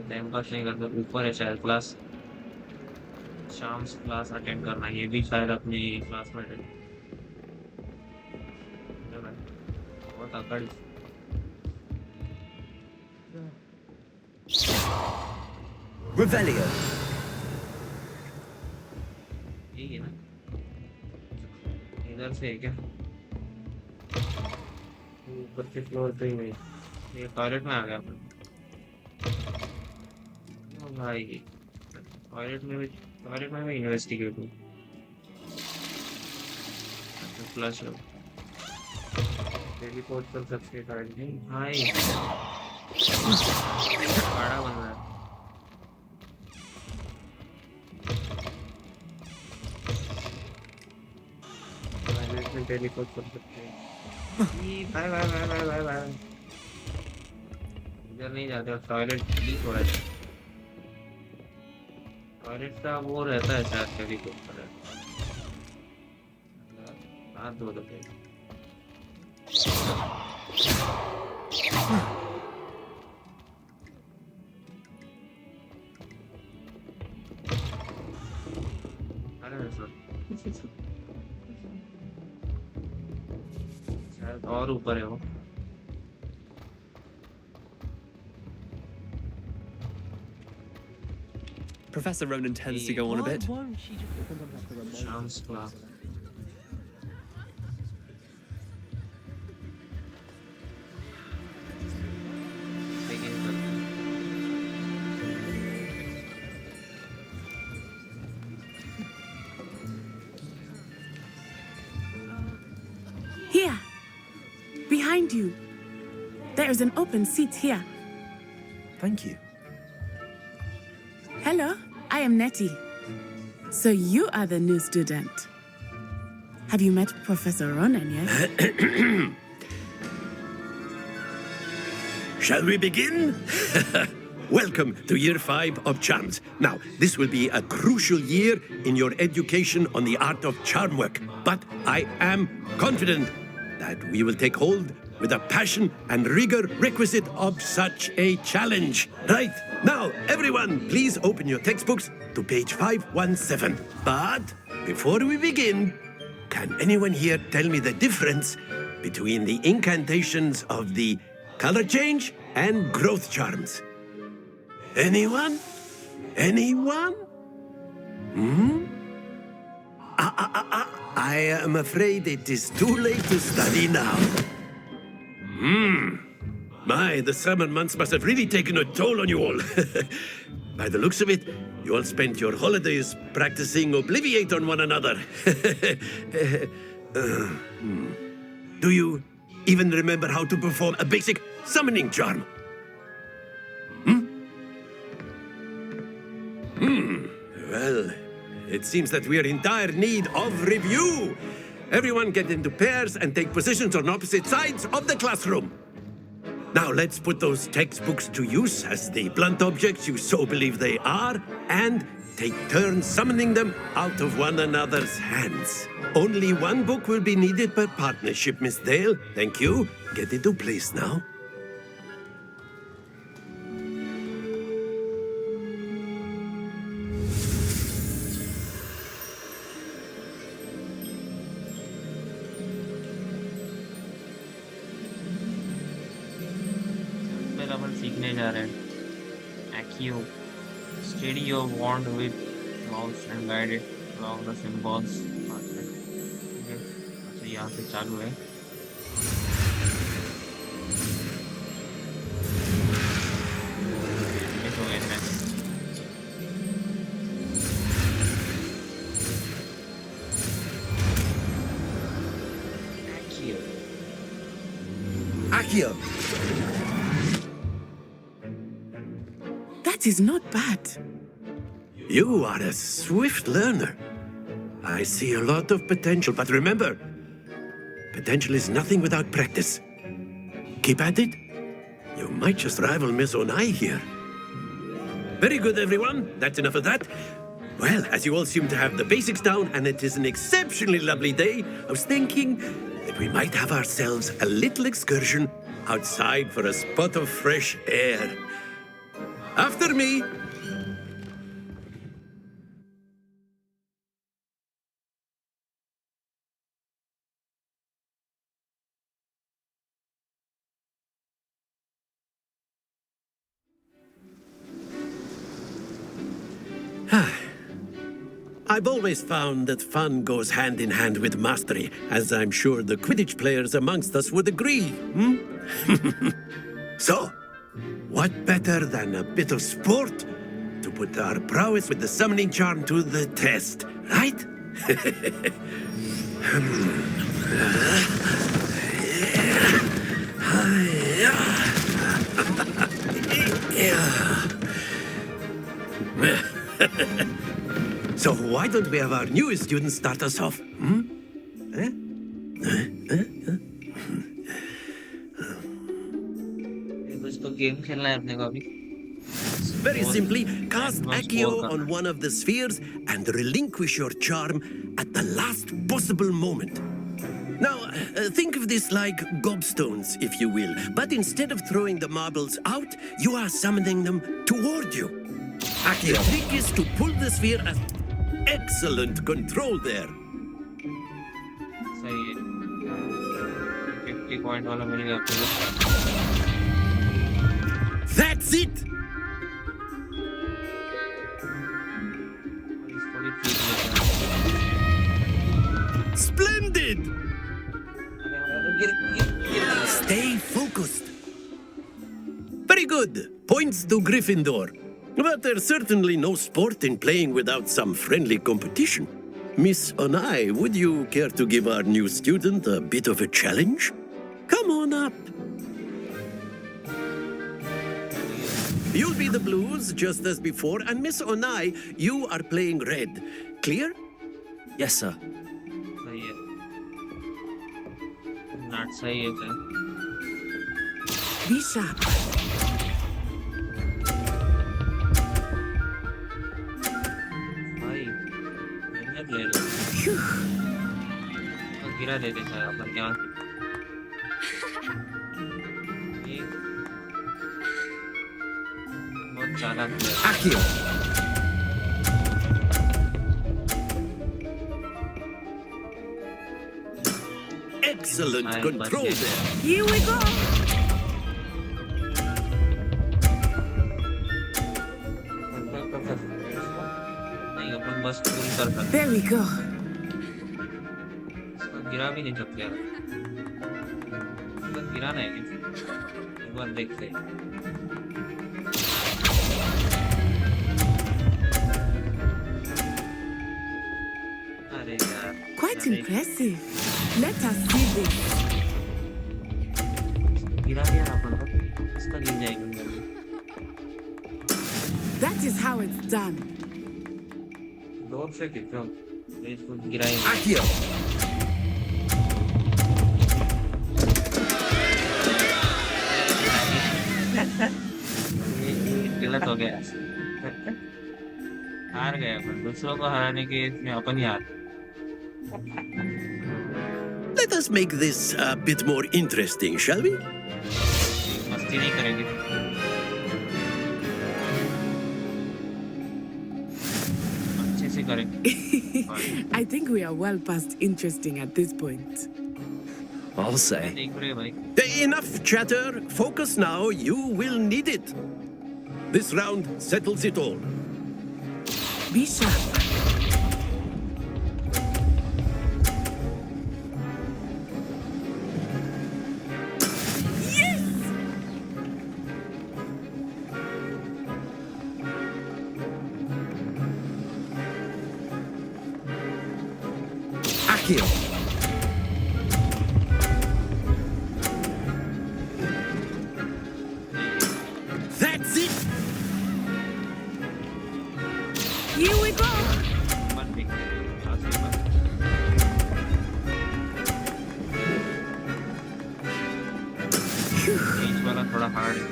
टाइम पास नहीं करता। ऊपर है शायद क्लास। शाम्स क्लास अटेंड करना। ये भी शायद अपनी क्लासमेट है। बहुत अकड़। Revelio. यही है ना? इधर से है क्या? ऊपर के फ्लोर पे ही नहीं। ये टॉयलेट में आ गया अपन। भाई टॉयलेट में भी इन्वेस्टिगेट हूँ। फ्लश हो। टेलीपोर्ट कर सकते हैं नहीं भाई। बड़ा बन रहा है। टॉयलेट में टेलीपोर्ट कर सकते हैं। Bye bye bye bye bye bye. इधर नहीं जाते। टॉयलेट लीक हो रहा है। टॉयलेट का वो रहता है शायद टेलीपोर्ट कर। हाथ धो दो। शायद और ऊपर है वो। Professor Ronen tends to go on a bit. Chance class. Here, behind you. There is an open seat here. Thank you. Hello, I am Nettie. So you are the new student. Have you met Professor Ronen yet? Shall we begin? welcome to Year 5 of Charms. Now, this will be a crucial year in your education on the art of charm work, but I am confident that we will take hold with the passion and rigor requisite of such a challenge. Right, now, everyone, please open your textbooks to page 517. But before we begin, can anyone here tell me the difference between the incantations of the color change and growth charms? Anyone? Anyone? I am afraid it is too late to study now. My, the summer months must have really taken a toll on you all. By the looks of it, you all spent your holidays practicing Obliviate on one another. Do you even remember how to perform a basic summoning charm? Well, it seems that we are in dire need of review. Everyone get into pairs and take positions on opposite sides of the classroom. Now let's put those textbooks to use as the blunt objects you so believe they are, and take turns summoning them out of one another's hands. Only one book will be needed per partnership, Miss Dale. Thank you. Get into place now. सीखने जा रहे हैं Accio. Steady your wand with mouse and guide it along the symbols. Okay. अच्छा यहाँ से चालू है. Accio. That is not bad. You are a swift learner. I see a lot of potential, but remember, potential is nothing without practice. Keep at it. You might just rival Miss Onai here. Very good, everyone. That's enough of that. Well, as you all seem to have the basics down, and it is an exceptionally lovely day, I was thinking that we might have ourselves a little excursion outside for a spot of fresh air. After me. I've always found that fun goes hand in hand with mastery, as I'm sure the Quidditch players amongst us would agree. So, what better than a bit of sport to put our prowess with the summoning charm to the test, right? So why don't we have our newest student start us off? Very simply, cast Accio on one of the spheres and relinquish your charm at the last possible moment. Now, think of this like gobstones, if you will, but instead of throwing the marbles out, you are summoning them toward you. The trick is to pull the sphere as... Excellent control there. सही है. 50 point वाला मिल गया आपको. That's it. Splendid. Stay focused. Very good. Points to Gryffindor. But there's certainly no sport in playing without some friendly competition. Miss Onai, would you care to give our new student a bit of a challenge? Come on up. You'll be the blues, just as before, and Miss Onai, you are playing red. Clear? Yes, sir. सही है. Not सही है. Be sharp. गिरा देते हैं अपन यहाँ ये बहुत चालाक है Accio. Excellent control there. Here we go. नहीं अपन बस पूरी कर सकते There we go. इसको गिरा भी नहीं सकते यार बस गिराना है क्या एक बार देखते हैं अरे यार Quite impressive. Let us see this. गिरा दिया ना अपन को इसका गिर जाएगा That is how it's done. दौड़ से कितना इसको गिराएंगे Accio. ये गलत हो गया हार गए अपन दूसरों को हराने के इसमें अपन ही हार Let us make this a bit more interesting, shall we? मस्ती नहीं करेंगे अच्छे से करेंगे I think we are well past interesting at this point. I'll say. देख रहे भाई Enough chatter. Focus now. You will need it. This round settles it all. Be sharp. Accio. That's it. Here we go. मन भी आगे बढ़ बीच वाला थोड़ा hard है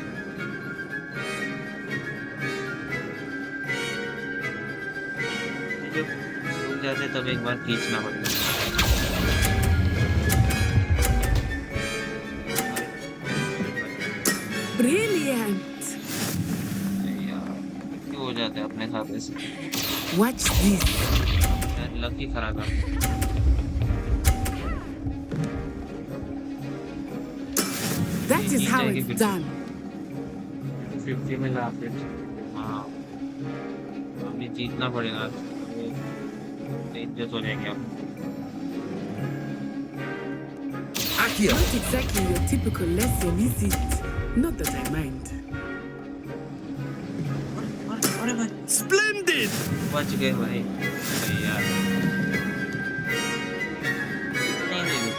ये जब रुक जाते तब एक बार खींचना पड़ता Brilliant. क्यों हो जाते हैं अपने साथ ऐसे Watch this. शायद लक ही खराब है That is how it's done. 50 में ला फिर हाँ अभी जीतना पड़ेगा इज्जत हो जाएगी अब Accio. Not exactly your typical lesson, is it? Not that I mind. Splendid. बच गए भाई अरे यार नहीं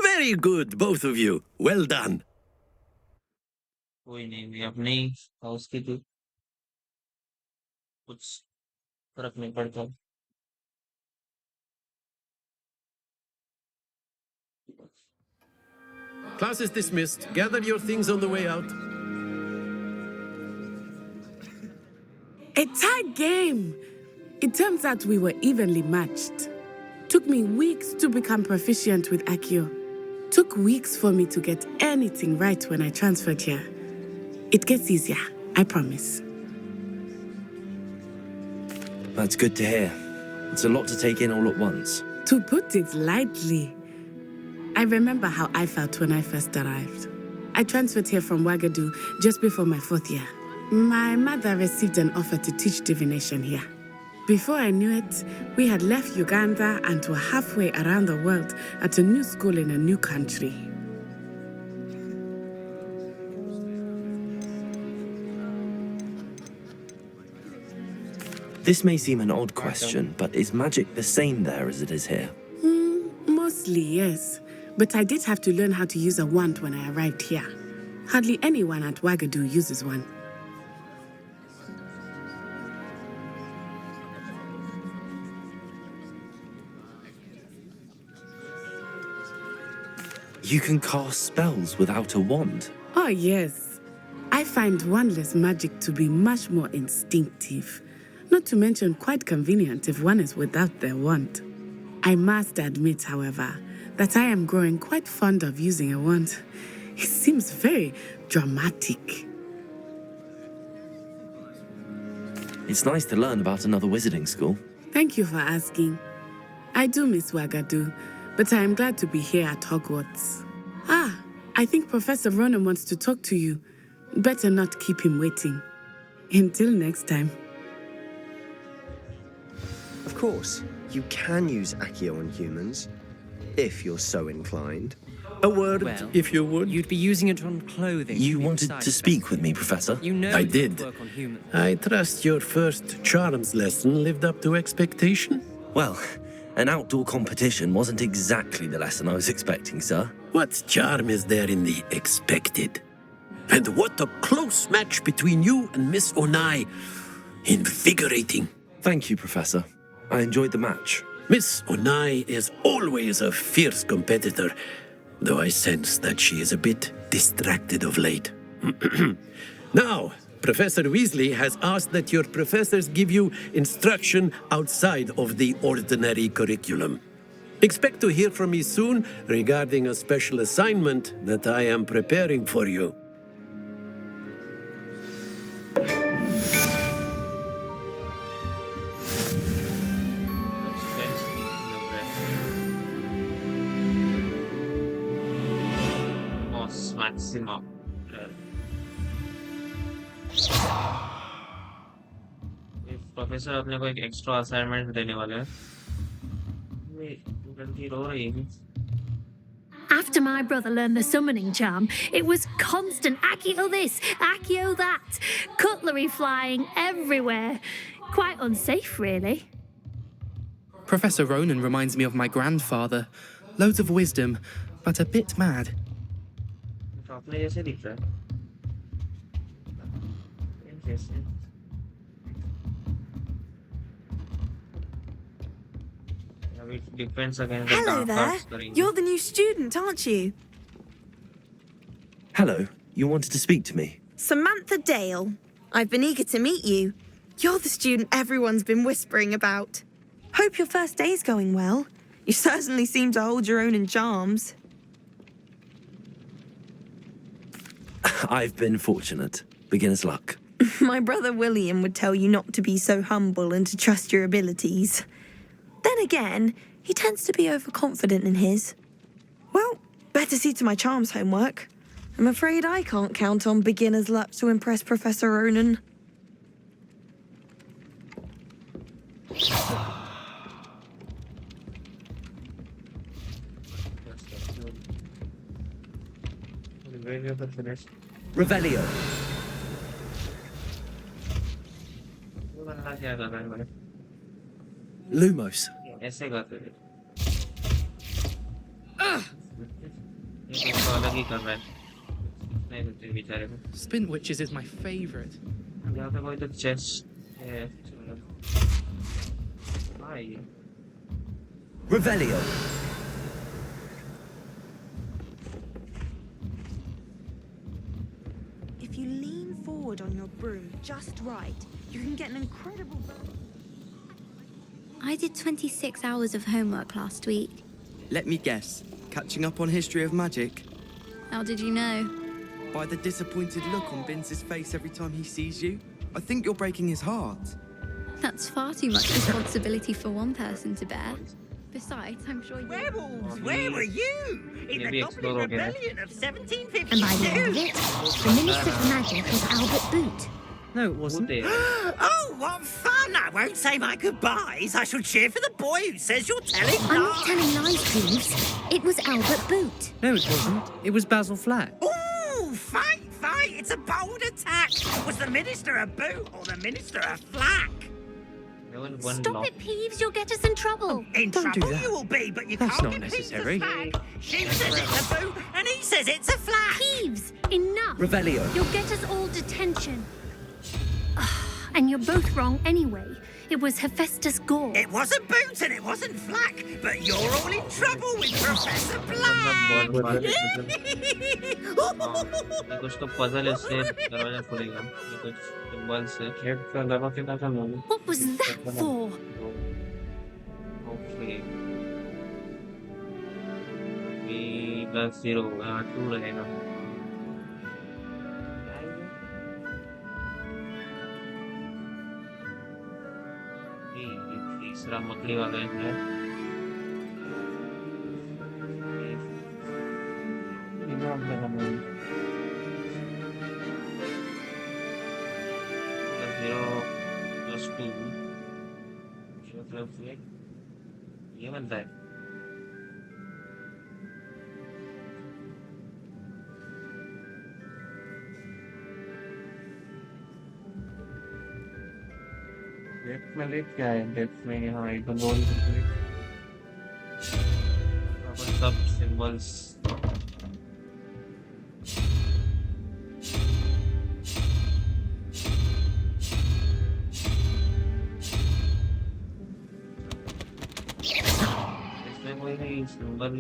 Very good, both of you. Well done. कोई नहीं मैं अपने ही हाउस की थी कुछ फर्क नहीं पड़ता Class is dismissed. Gather your things on the way out. A tight game. It turns out we were evenly matched. Took me weeks to become proficient with Accio. Took weeks for me to get anything right when I transferred here. It gets easier, I promise. That's good to hear. It's a lot to take in all at once. To put it lightly, I remember how I felt when I first arrived. I transferred here from Wagadu just before my 4th year. My mother received an offer to teach divination here. Before I knew it, we had left Uganda and were halfway around the world at a new school in a new country. This may seem an odd question, but is magic the same there as it is here? Mostly, yes. But I did have to learn how to use a wand when I arrived here. Hardly anyone at Wagadu uses one. You can cast spells without a wand. Oh, yes. I find wandless magic to be much more instinctive. Not to mention quite convenient if one is without their wand. I must admit, however, that I am growing quite fond of using a wand. It seems very dramatic. It's nice to learn about another wizarding school. Thank you for asking. I do miss Wagadu, but I am glad to be here at Hogwarts. Ah, I think Professor Ronen wants to talk to you. Better not keep him waiting. Until next time. Of course, you can use Accio on humans, if you're so inclined. A word, Well, if you would. You'd be using it on clothing. You wanted to speak with me, Professor? You know I it did. would work on humans. I trust your first charms lesson lived up to expectation. Well, an outdoor competition wasn't exactly the lesson I was expecting, sir. What charm is there in the expected? And what a close match between you and Miss Onai. Invigorating. Thank you, Professor. I enjoyed the match. Miss Onai is always a fierce competitor, though I sense that she is a bit distracted of late. Now, Professor Weasley has asked that your professors give you instruction outside of the ordinary curriculum. Expect to hear from me soon regarding a special assignment that I am preparing for you. Maximum. Professor अपने को एक extra assignment देने वाले हैं। गलती रो रही है। After my brother learned the summoning charm, it was constant Accio this, Accio that, cutlery flying everywhere. Quite unsafe, really. Professor Ronen reminds me of my grandfather. Loads of wisdom, but a bit mad. अपने जैसे दिख रहा है। Interesting. Hello there. You're the new student, aren't you? Hello. You wanted to speak to me? Samantha Dale. I've been eager to meet you. You're the student everyone's been whispering about. Hope your first day's going well. You certainly seem to hold your own in charms. I've been fortunate. Beginner's luck. My brother William would tell you not to be so humble and to trust your abilities. Then again, he tends to be overconfident in his. Well, better see to my charms homework. I'm afraid I can't count on beginner's luck to impress Professor Ronen. Revelio. Lumos. ऐसे करते थे। ये तो अलग ही कर रहा है। नहीं तो बेचारे को। Spin Witches is my favorite. यहाँ पे कोई तो chess है। भाई। Revelio. If you lean forward on your broom just right, you can get an incredible... I did 26 hours of homework last week. Let me guess. Catching up on history of magic? How did you know? By the disappointed look on Vince's face every time he sees you. I think you're breaking his heart. That's far too much responsibility for one person to bear. Besides, I'm sure you... Werewolves, where were you? In the Goblin Rebellion of 1752? And by the end of it, the Minister for Magic was Albert Boot. No, it wasn't. Oh, what fun! I won't say my goodbyes. I shall cheer for the boy who says you're telling lies. I'm not telling lies, Peeves. It was Albert Boot. No, it wasn't. It was Basil Flack. Ooh, fight! It's a bold attack. Was the Minister a boot or the Minister a flack? Stop it, Peeves. You'll get us in trouble. In Don't do trouble that. you will be, but you That's can't not get necessary. Peeves a flag. She says it's a boot, and he says it's a flag. Peeves, enough. Revelio. You'll get us all detention. And you're both wrong anyway. It was Hephaestus Gore. It wasn't Boot and it wasn't Flack, but you're all in trouble with Professor Black. ये कुछ तो puzzle है इसलिए दरवाजा खुलेगा ये कुछ symbols है What was that for? Okay +0 यहाँ 2 रहेगा ये तीसरा मकड़ी वाला है +2 ये बनता है डेप्थ में लिख क्या है डेप्थ में यहाँ एक गोल सब सिंबल्स सिंबल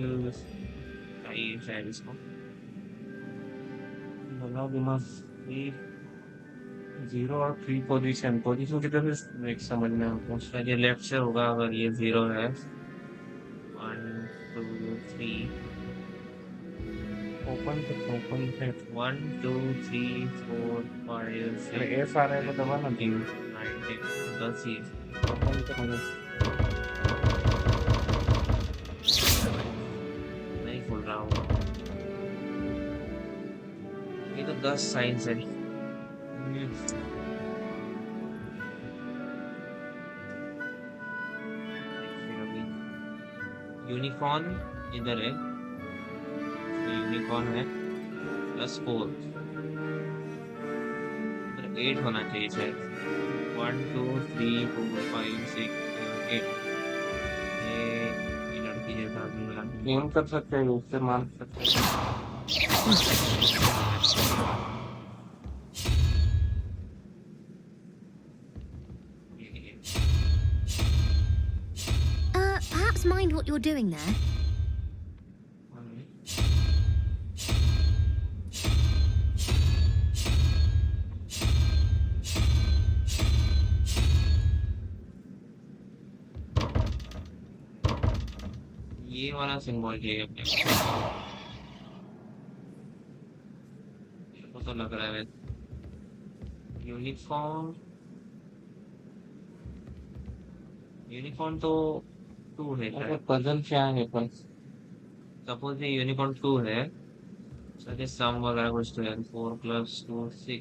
चाहिए शायद इसको बना बिना 0 और 3 पोजीशन किधर है समझ में हमको शायद ये लेफ्ट से होगा अगर ये 0 है 1 2 3 ओपन है 1 2 3 4 5 6 ये सारे को दबाना 3 9 10 ही ओपन नहीं खुल रहा हूँ ये तो 10 साइंस है यूनिकॉर्न इधर है यूनिकॉर्न है +4 इधर 8 होना चाहिए शायद 1 2 3 4 5 6 7 8 ये लड़की जैसा गेम कर सकते हैं उससे मान सकते हैं Perhaps mind what you're doing there. ये वाला सिंबल चाहिए अपने को तो लग रहा है यूनिकॉर्न तो 2 है पजल क्या है पर सपोज ये यूनिकॉर्न 2 है सर सम वगैरह कुछ तो है 4 + 2 6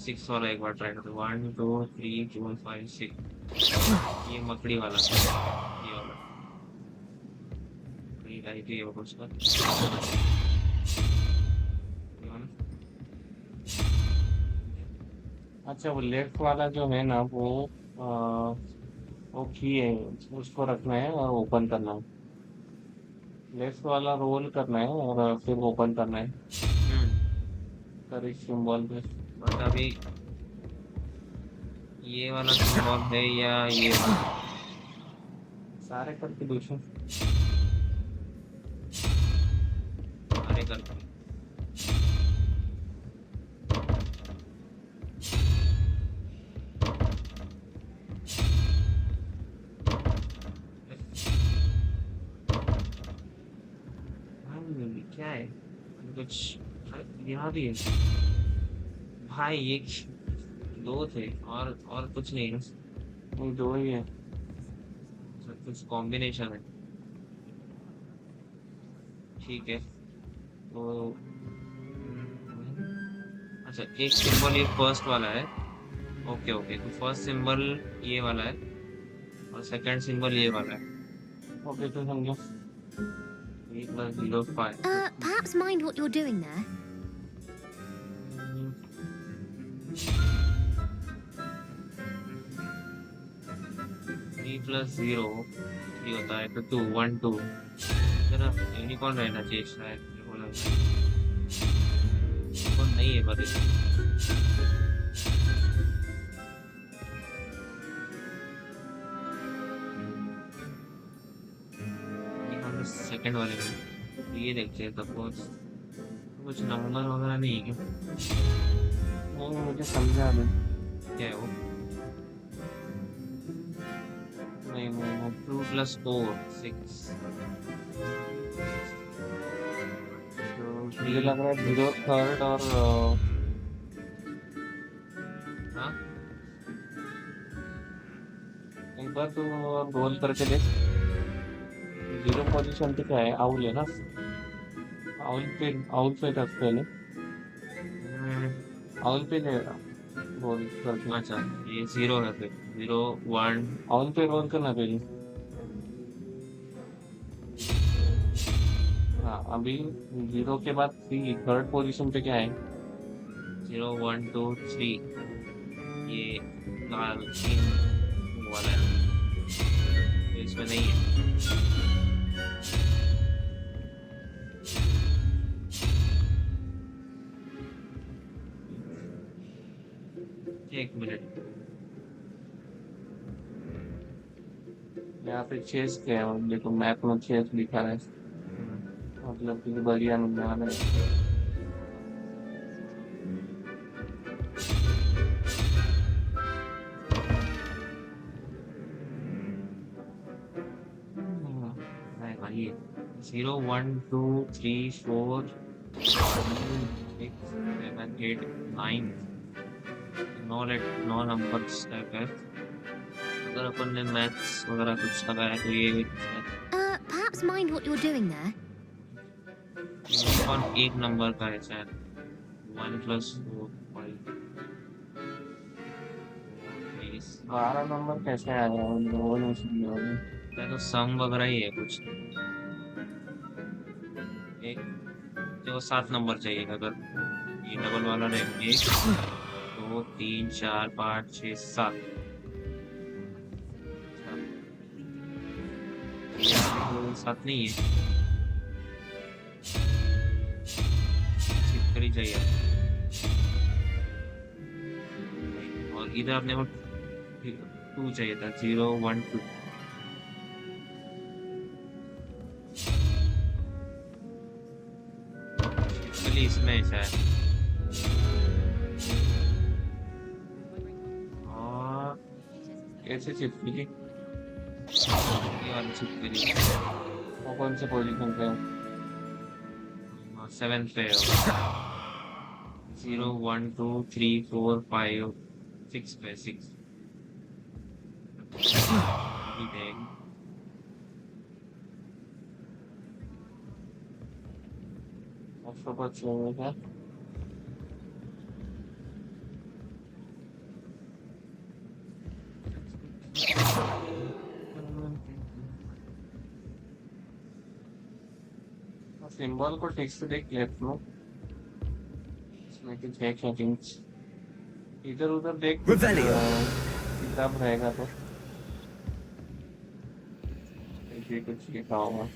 6 वाला एक बार ट्राई करते 1 2 3 4 5 6 ये मकड़ी वाला ये वाला टाइप है वो कुछ का अच्छा वो लेफ्ट वाला जो है ना वो की है उसको रखना है और ओपन करना है लेफ्ट वाला रोल करना है और फिर ओपन करना है सिंबल पे बट अभी ये वाला सिंबल है या ये सारे करके दूसरे सारे करके क्या है कुछ यहाँ भी है भाई ये 2 थे और कुछ नहीं है 2 ही है कुछ कॉम्बिनेशन है ठीक है तो अच्छा एक सिंबल ये फर्स्ट वाला है ओके तो फर्स्ट सिंबल ये वाला है और सेकंड सिंबल ये वाला है ओके तो समझो Perhaps mind what you're doing there. 3 + 0 3 होता है तो 2 1 2 जरा यूनिकॉर्न रहना चाहिए शायद यूनिकॉर्न नहीं है पर सेकंड वाले में ये देखते हैं सपोज कुछ नंबर वगैरह नहीं है वो मुझे समझा नहीं क्या है वो नहीं 2 + 4 6 मुझे लग रहा है 0 थर्ड और हाँ एक बार तो रोल करके देख 0 पोजीशन पे क्या है आउल है ना आउल पे था पहले आउल पे रोल करके अच्छा ये 0 है फिर 0 1 आउल पे रोल करना पहले हाँ अभी 0 के बाद 3 थर्ड पोजीशन पे क्या है 0 1 2 3 ये लाल 3 वाला है तो इसमें नहीं है एक मिनट यहाँ पे चेस क्या है देखो मैप में चेस लिखा है मतलब कि बढ़िया नाम है भाई 0 1 2 3 4 6 7 8 9 नौ नंबर्स टाइप है अगर अपन ने मैथ्स वगैरह कुछ लगाया तो ये Perhaps mind what you're doing there? कौन एक नंबर का है शायद 1 + 4 5 12 नंबर कैसे आया वो नहीं समझ क्या तो सम वगैरह ही है कुछ एक जो 7 नंबर चाहिए अगर ये डबल वाला रहे 1 2 3 4 5 6 7 7 नहीं है सिक्स चाहिए और इधर आपने वो 2 चाहिए था 0 1 2 इसमें शायद और कैसे चिपकी थी ये वाली चिपकी वो कौन से पोजीशन पे 7 पे 0 1 2 3 4 5 6 पे 6 उसको कुछ क्या सिंबल को ठीक से देख लेफ्ट में इसमें कुछ है सेटिंग्स इधर उधर देख किताब रहेगा तो ये कुछ लिखा होगा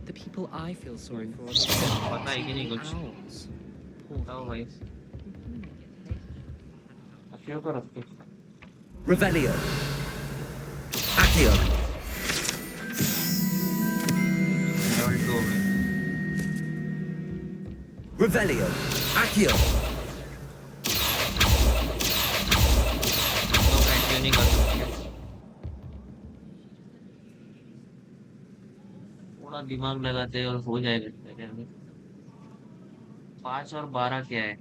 The people I feel sorry for are पता है कि नहीं कुछ owls. बताओ भाई Accio को रखते Revelio. Accio. Revelio. Accio. नहीं कर सकते थोड़ा दिमाग लगाते और हो जाएगा 5 और 12 क्या है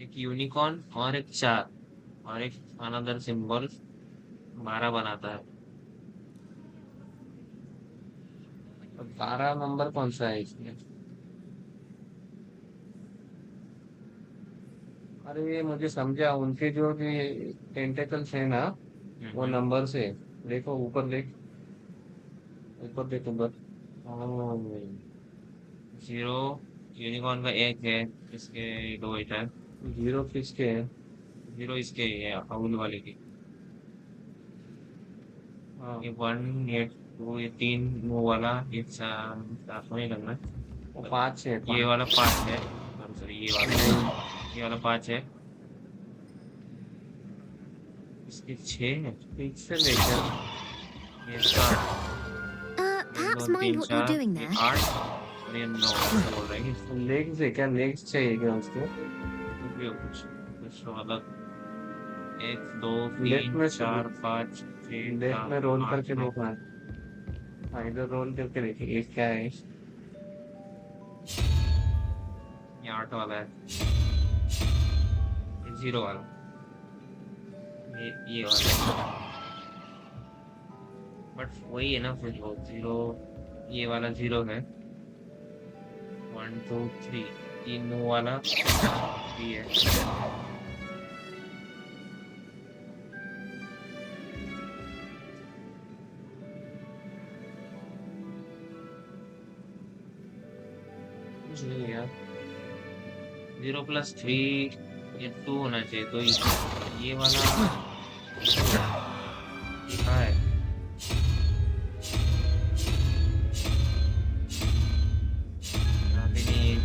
एक यूनिकॉर्न और एक 4 और एक अनदर सिंबल 12 बनाता है 12 नंबर कौन सा है इसमें अरे मुझे समझा उनके जो भी टेंटेकल्स है ना वो नंबर से देखो ऊपर देख ऊपर 0 यूनिकॉर्न का 1 है इसके 2 है 0 किसके है 0 इसके है अवुल वाले की ये 1 ये 2 ये 3 वो वाला ये 4 नहीं लगना वो 5 है ये वाला 5 है सॉरी ये वाला 5 है इसकी 6 है, ठीक से लेकर ये 7 Perhaps 2 mind 3 what you're 4 doing ये there. 8 और ये 9 बोल रहे हैं इसको लेग्स है क्या, लेग्स चाहिए क्या उसको, कुछ भी हो, कुछ तो अलग। 1 2 3 4 5 6 देख मैं 7 रोल 8 करके 9 देखा है। हाँ इधर रोल करके देखिए ये क्या है। ये 8 वाला है, ये 0 वाला, ये वाला, बट वही है ना फिर वो 0, ये वाला 0 है। 1 2 3 तीन वाला 3 है। कुछ नहीं है यार, 0 + 3 ये 2 होना चाहिए, तो ये वाला कहाँ है? अभी नहीं,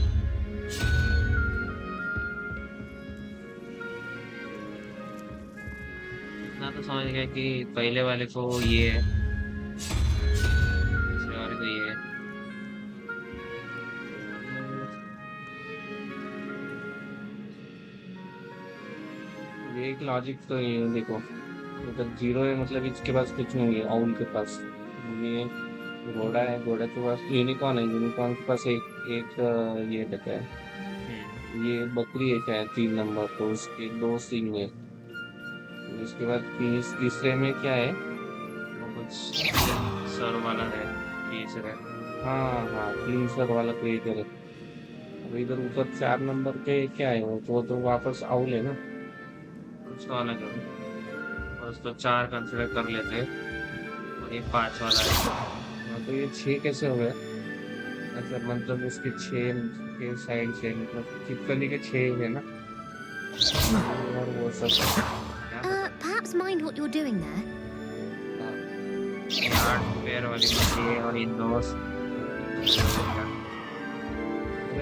इतना तो समझ गया कि पहले वाले को ये है, दूसरे वाले को ये है। ये एक लॉजिक तो ये है, देखो मतलब 0 है मतलब इसके पास कुछ नहीं है आउल के पास। ये घोड़ा है, घोड़े के पास यूनिकॉर्न है, यूनिकॉर्न के पास एक ये रहता है, ये बकरी है शायद 3 नंबर, तो उसके 2 सींग है। इसके बाद तीसरे में क्या है, वो कुछ सर वाला है, तीसरा है। हाँ हाँ 3 सर वाला क्रिएटर है। अब इधर ऊपर 4 नंबर पे क्या है, वो तो वापस आउल है ना, कुछ तो अलग है, और उसको 4 कंसिडर कर लेते हैं, और ये 5 वाला है। तो ये 6 कैसे हो गया? अच्छा मतलब उसके 6 के साइड से, मतलब चिपकली के 6 है ना, और वो सब। Perhaps mind what you're doing there. ये 8 पैर वाली मछली है, और ये 2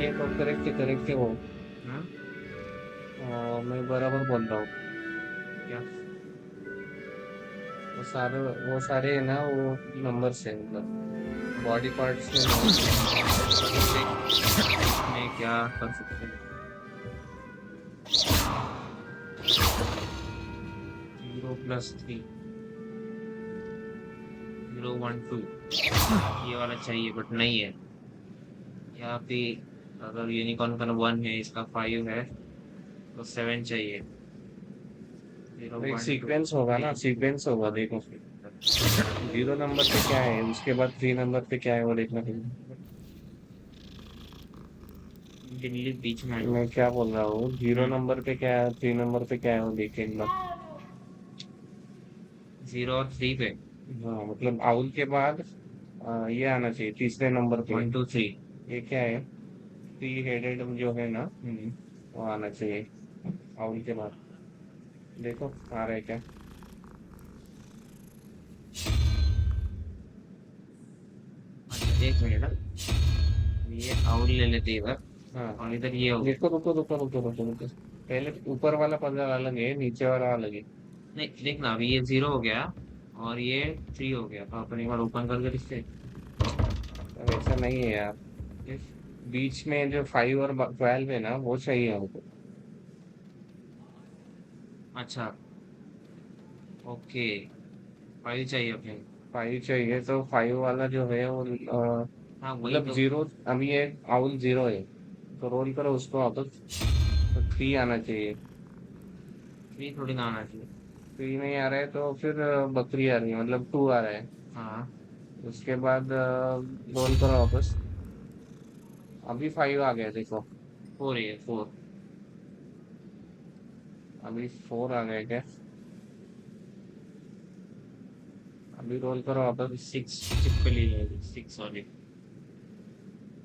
ये तो करेक्ट हो। मैं बराबर बोल रहा हूँ क्या? वो सारे है ना, वो नंबर से मतलब बॉडी पार्ट्स में क्या कर सकते हैं? 0 + 3 0 1 2 ये वाला चाहिए, बट नहीं है यहाँ पे। अगर यूनिकॉर्न का 1 है, इसका 5 है, तो 7 चाहिए। एक सीक्वेंस होगा ना, सीक्वेंस होगा, देखो 0 नंबर पे क्या है, उसके बाद 3 नंबर पे क्या है, वो देखना पड़ेगा। दिल्ली बीच में मैं क्या बोल रहा हूँ, 0 नंबर पे क्या है, 3 नंबर पे क्या है, वो देखेंगे। 0 और 3 पे, हाँ मतलब आउल के बाद ये आना चाहिए तीसरे नंबर पे। 1 2 3 ये क्या है, 3 हेडेड जो है ना, वो आना चाहिए आउल के बाद। देखो आ रहा है क्या? अच्छा 1 मिनट, ये आउल ले लेते हैं इधर। हाँ और इधर ये हो, रुको। पहले ऊपर वाला पजल अलग है, नीचे वाला अलग है। नहीं देखना, अभी ये 0 हो गया और ये 3 हो गया, तो अपन एक बार ओपन करके देखते। वैसा नहीं है यार, बीच में जो 5 और 12 है ना, वो चाहिए हमको। अच्छा ओके, 5 चाहिए अपने। 5 चाहिए, तो 5 वाला जो है वो हाँ वही मतलब तो। 0, अभी ये आउल 0 है, तो रोल करो उसको वापस, तो 3 आना चाहिए। 3 थोड़ी ना आना चाहिए। 3 नहीं आ रहा है तो फिर बकरी आ रही है, मतलब 2 आ रहा है। हाँ उसके बाद रोल करो वापस, अभी 5 आ गया, देखो 4 है, 4। अभी 4 आ गया क्या? अभी रोल करो वापस। 6 चिपकली है, 6 वाली,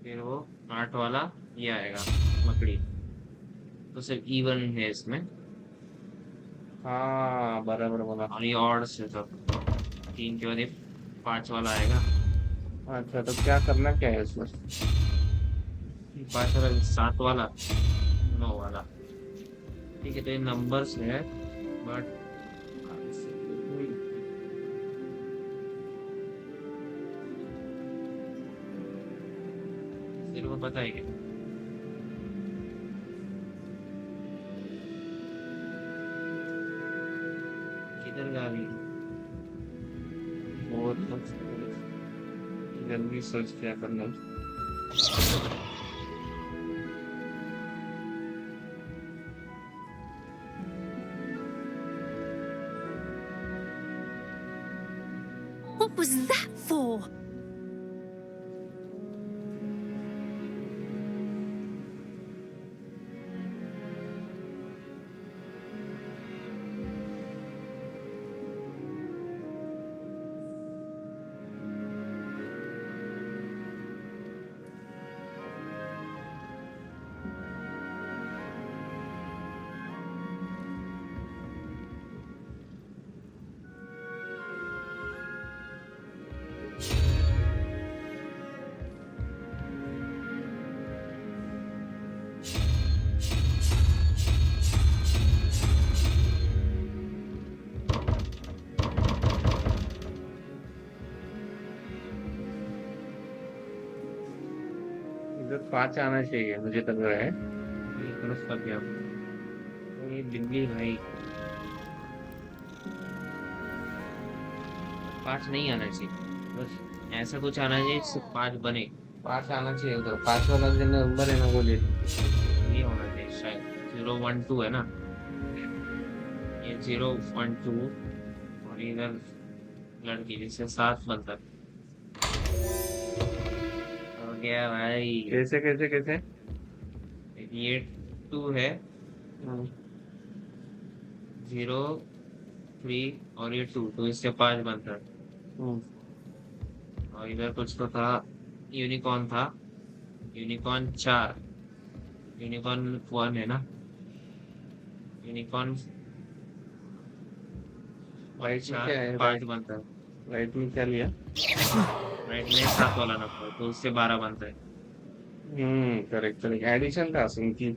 फिर वो 8 वाला ये आएगा मकड़ी, तो सिर्फ इवन है इसमें। हाँ बराबर बोला। और ये ऑड से तो 3 के बाद ये 5 वाला आएगा। अच्छा तो क्या करना क्या है इसमें? 5 वाला, 7 वाला, 9 वाला, ठीक है। तो ये नंबर्स है, बट तेरे को पता है क्या? किधर जा रही है? बहुत जल्दी सोच क्या करना। What was that for? इधर 5 आना चाहिए मुझे लग रहा है। ये तरफ का क्या? ये बिल्ली भाई 5 नहीं आना चाहिए, बस ऐसा कुछ आना चाहिए जिससे 5 बने। 5 आना चाहिए उधर। 5 वाला जो नंबर है ना वो ले लो। ये होना चाहिए शायद 0 1 2 है ना, ये 0 1 2 और इधर लड़की जिससे 7 बनता है। हो गया भाई। कैसे कैसे कैसे? ये 2 है, 0 3 और ये 2 तो इससे 5 बनता है। और इधर कुछ तो था, यूनिकॉर्न था, यूनिकॉर्न 4, यूनिकॉर्न 1 है ना, यूनिकॉर्न राइट में 4 क्या है? 5 बनता है। राइट में क्या लिया? राइट में 7 वाला नंबर तो उससे 12 बनता है। Correct correct. एडिशन था उनकी।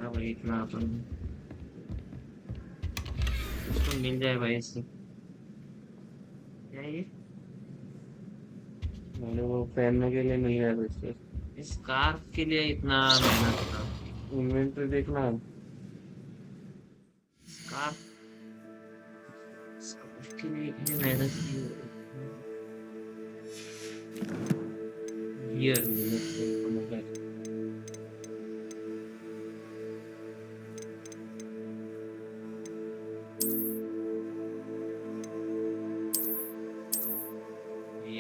भाई इतना अपन उसको मिल जाए भाई इससे। क्या ये? मैंने वो पहनने के लिए नहीं है इससे। इस स्कार्फ के लिए इतना मेहनत था। इन्वेंटरी देखना। स्कार्फ के लिए इतनी मेहनत की। ये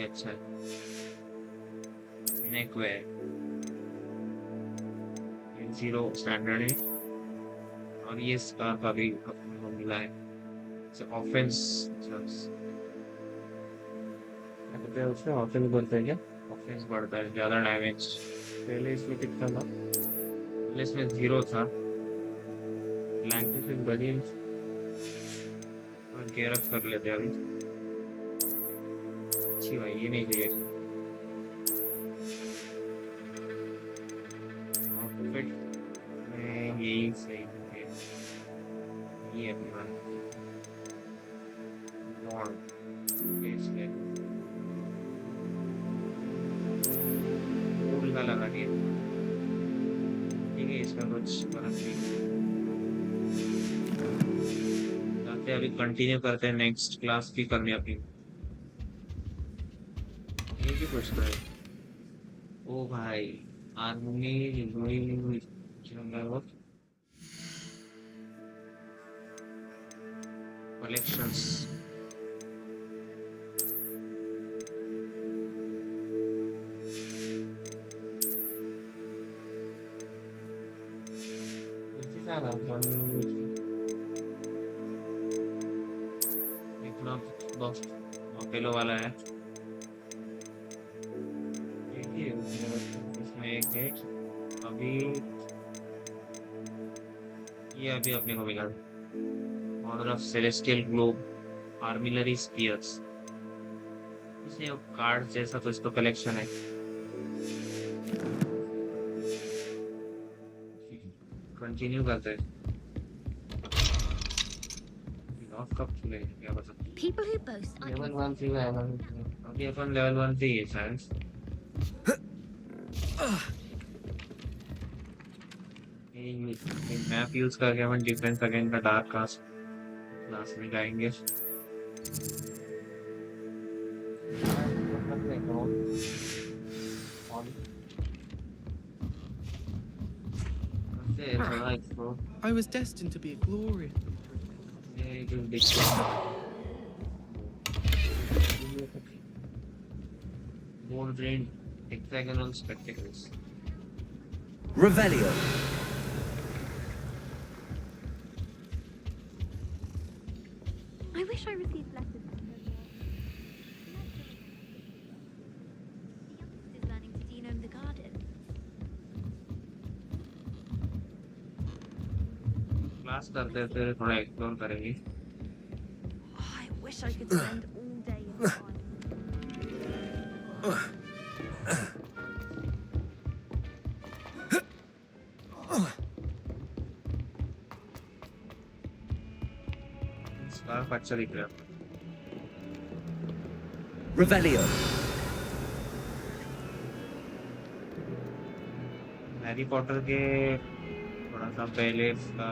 अच्छा है। नेकवेयर 0 स्टैंडर्ड है और ये स्कार्फ अभी आपको मिला है। ऑफेंस उसमें ऑफेंस बनता है क्या? ऑफेंस बढ़ता है, ज्यादा डैमेज। पहले इसमें कितना था? पहले इसमें 0 था। लैंग्वेज बढ़िया और केयर अप कर लेते अभी। अच्छी भाई, ये नहीं चाहिए। यही सही है। ये अपना फूल का लगा दिया। ठीक है, इसमें कुछ फर्क नहीं। जाते अभी कंटिन्यू करते हैं, नेक्स्ट क्लास भी करनी अपनी। ये भी कुछ है। ओ भाई आर्मी कलेक्शंस। इतना पेलो वाला है। इसमें एक है अभी, ये अभी अपने को मिला order of celestial globe armillary spheres. इसमें कार्ड जैसा कुछ तो कलेक्शन है। कंटिन्यू करते हैं। कब खुले क्या पता। People who boast लेवल 1 थी, अभी अपन लेवल 1 पे ही है साइंस। मैप यूज करके हम defence against the dark caste class में जाएंगे I was destined to be a glorious. More drained hexagonal spectacles. Revelio. I wish I received letters. The youngest is learning to genome the garden. Class करते थे थोड़ा explore करेंगे I wish I could spend all day in the garden. Scarf अच्छा दिख रहा है Revelio. Harry Potter के थोड़ा सा पहले इसका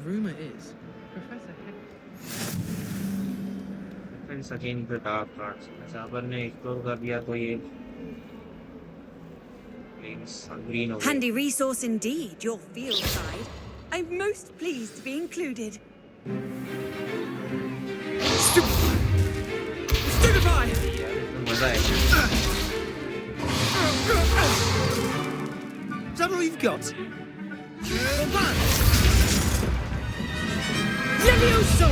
Rumor is, Professor Defense against the dark arts. ऐसा अपन ने एक्सप्लोर कर दिया तो ये green हो गया Handy resource indeed, your field guide. I'm most pleased to be included. Stupefy! मजा आएगा Is that all you've got? Levioso!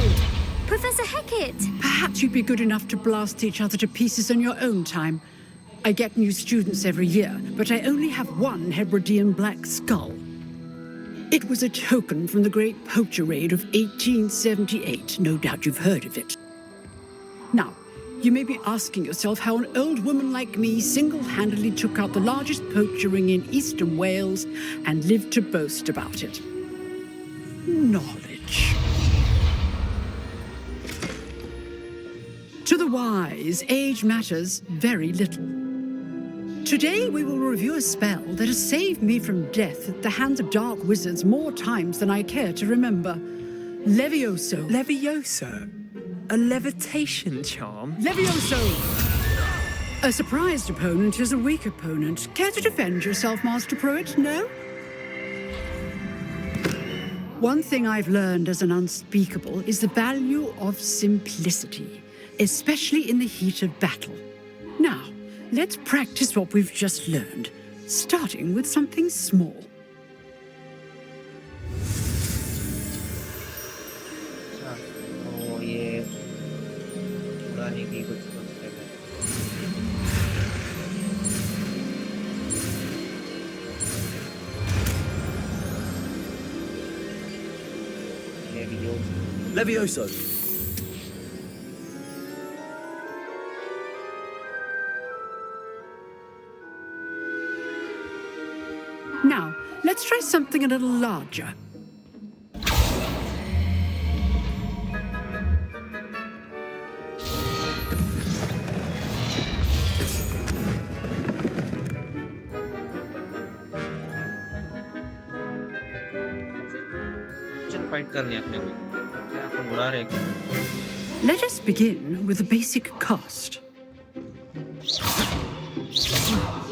Professor Hecat! Perhaps you'd be good enough to blast each other to pieces on your own time. I get new students every year, but I only have one Hebridean black skull. It was a token from the Great Poacher Raid of 1878. No doubt you've heard of it. Now, you may be asking yourself how an old woman like me single-handedly took out the largest poacher ring in eastern Wales and lived to boast about it. Knowledge. To the wise, age matters very little. Today we will review a spell that has saved me from death at the hands of dark wizards more times than I care to remember. Levioso. Levioso? A levitation charm? Levioso! A surprised opponent is a weak opponent. Care to defend yourself, Master Pruitt? No? One thing I've learned as an unspeakable is the value of simplicity, especially in the heat of battle. Now, let's practice what we've just learned, starting with something small. तो ये उड़ाने की कुछ सोचते हैं Levioso. Now, let's try something a little larger. चल fight करनी है अपने को क्या अपन बुला रहे हैं Let us begin with the basic cast.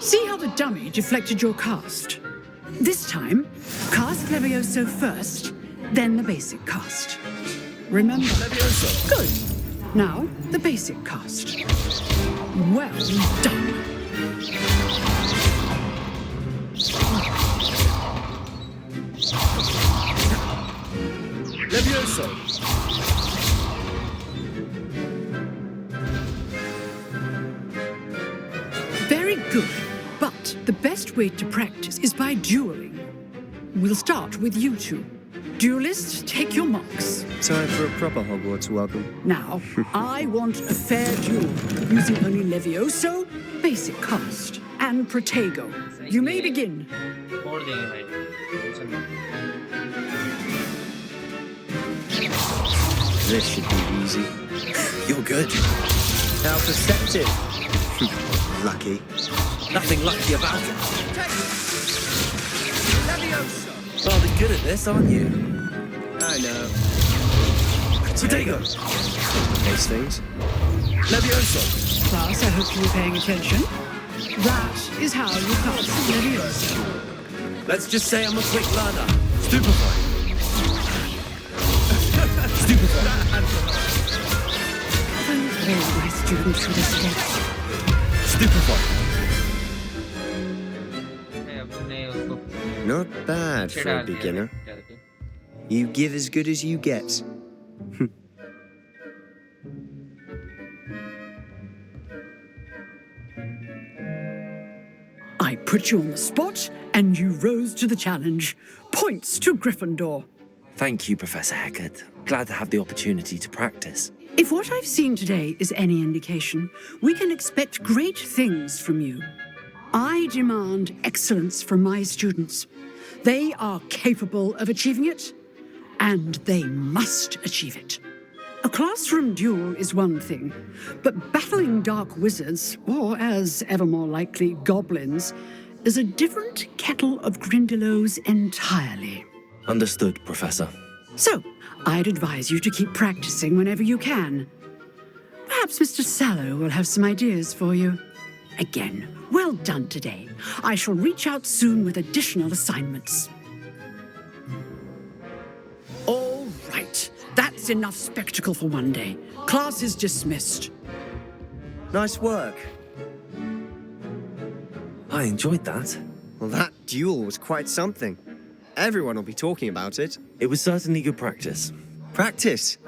See how the dummy deflected your cast? This time, cast Levioso first, then the basic cast. Remember? Levioso. Good. Now, the basic cast. Well done. Levioso. Very good. But the best way to practice is by dueling. We'll start with you two. Duelists, take your marks. Time for a proper Hogwarts welcome. Now, I want a fair duel, using only Levioso, basic cast, and Protego. You may begin. छोड़ देंगे भाई This should be easy. You're good. How perceptive. Lucky. Nothing lucky about it. Levioso! Rather good at this, aren't you? I know. Potato! Those things. Levioso! Class, I hope you were paying attention. That is how you pass Levioso. Let's just say I'm a quick learner. Stupefy. Stupefy. All my students would escape. Stupefy. Not bad for a beginner. You give as good as you get. I put you on the spot, and you rose to the challenge. Points to Gryffindor. Thank you, Professor Hecat. Glad to have the opportunity to practice. If what I've seen today is any indication, we can expect great things from you. I demand excellence from my students. They are capable of achieving it, and they must achieve it. A classroom duel is one thing, but battling dark wizards, or as ever more likely, goblins, is a different kettle of Grindylows entirely. Understood, Professor. So, I'd advise you to keep practicing whenever you can. Perhaps Mr. Sallow will have some ideas for you. Again, well done today. I shall reach out soon with additional assignments. All right. That's enough spectacle for one day. Class is dismissed. Nice work. I enjoyed that. Well, that duel was quite something. Everyone will be talking about it. It was certainly good practice. Practice?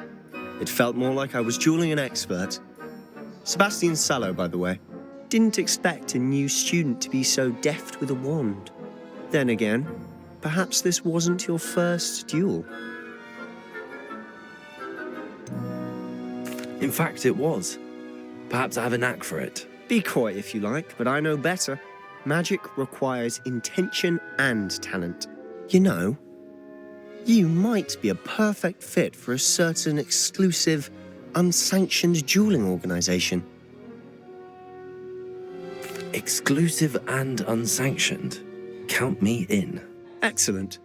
It felt more like I was dueling an expert. Sebastian Sallow, by the way. Didn't expect a new student to be so deft with a wand. Then again, perhaps this wasn't your first duel. In fact, it was. Perhaps I have a knack for it. Be coy if you like, but I know better. Magic requires intention and talent. You know, you might be a perfect fit for a certain exclusive, unsanctioned dueling organization. Exclusive and unsanctioned. Count me in. Excellent.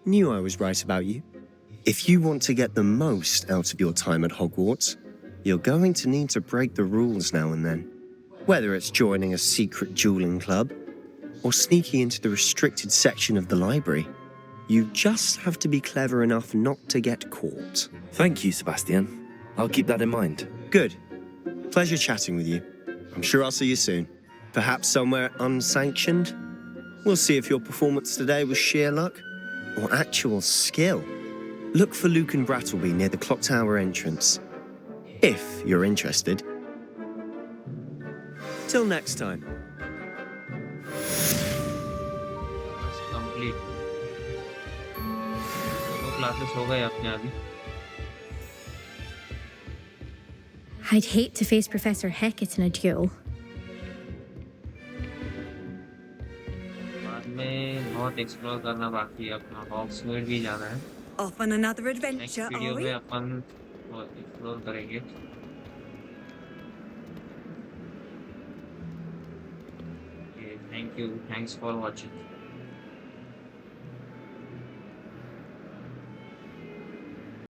Knew I was right about you. If you want to get the most out of your time at Hogwarts, you're going to need to break the rules now and then. Whether it's joining a secret dueling club or sneaking into the restricted section of the library, you just have to be clever enough not to get caught. Thank you, Sebastian. I'll keep that in mind. Good. Pleasure chatting with you. I'm sure I'll see you soon. Perhaps somewhere unsanctioned? We'll see if your performance today was sheer luck or actual skill. Look for Luke and Brattleby near the clock tower entrance, if you're interested. Till next time. Complete. दो classes हो गए अपने अभी. I'd hate to face Professor Hecat in a duel. बाद में बहुत explore करना बाकी है अपना Hogsmeade भी जाना है. Off on another Next adventure, video are we? में अपन explore करेंगे. Okay, thank you. Thanks for watching.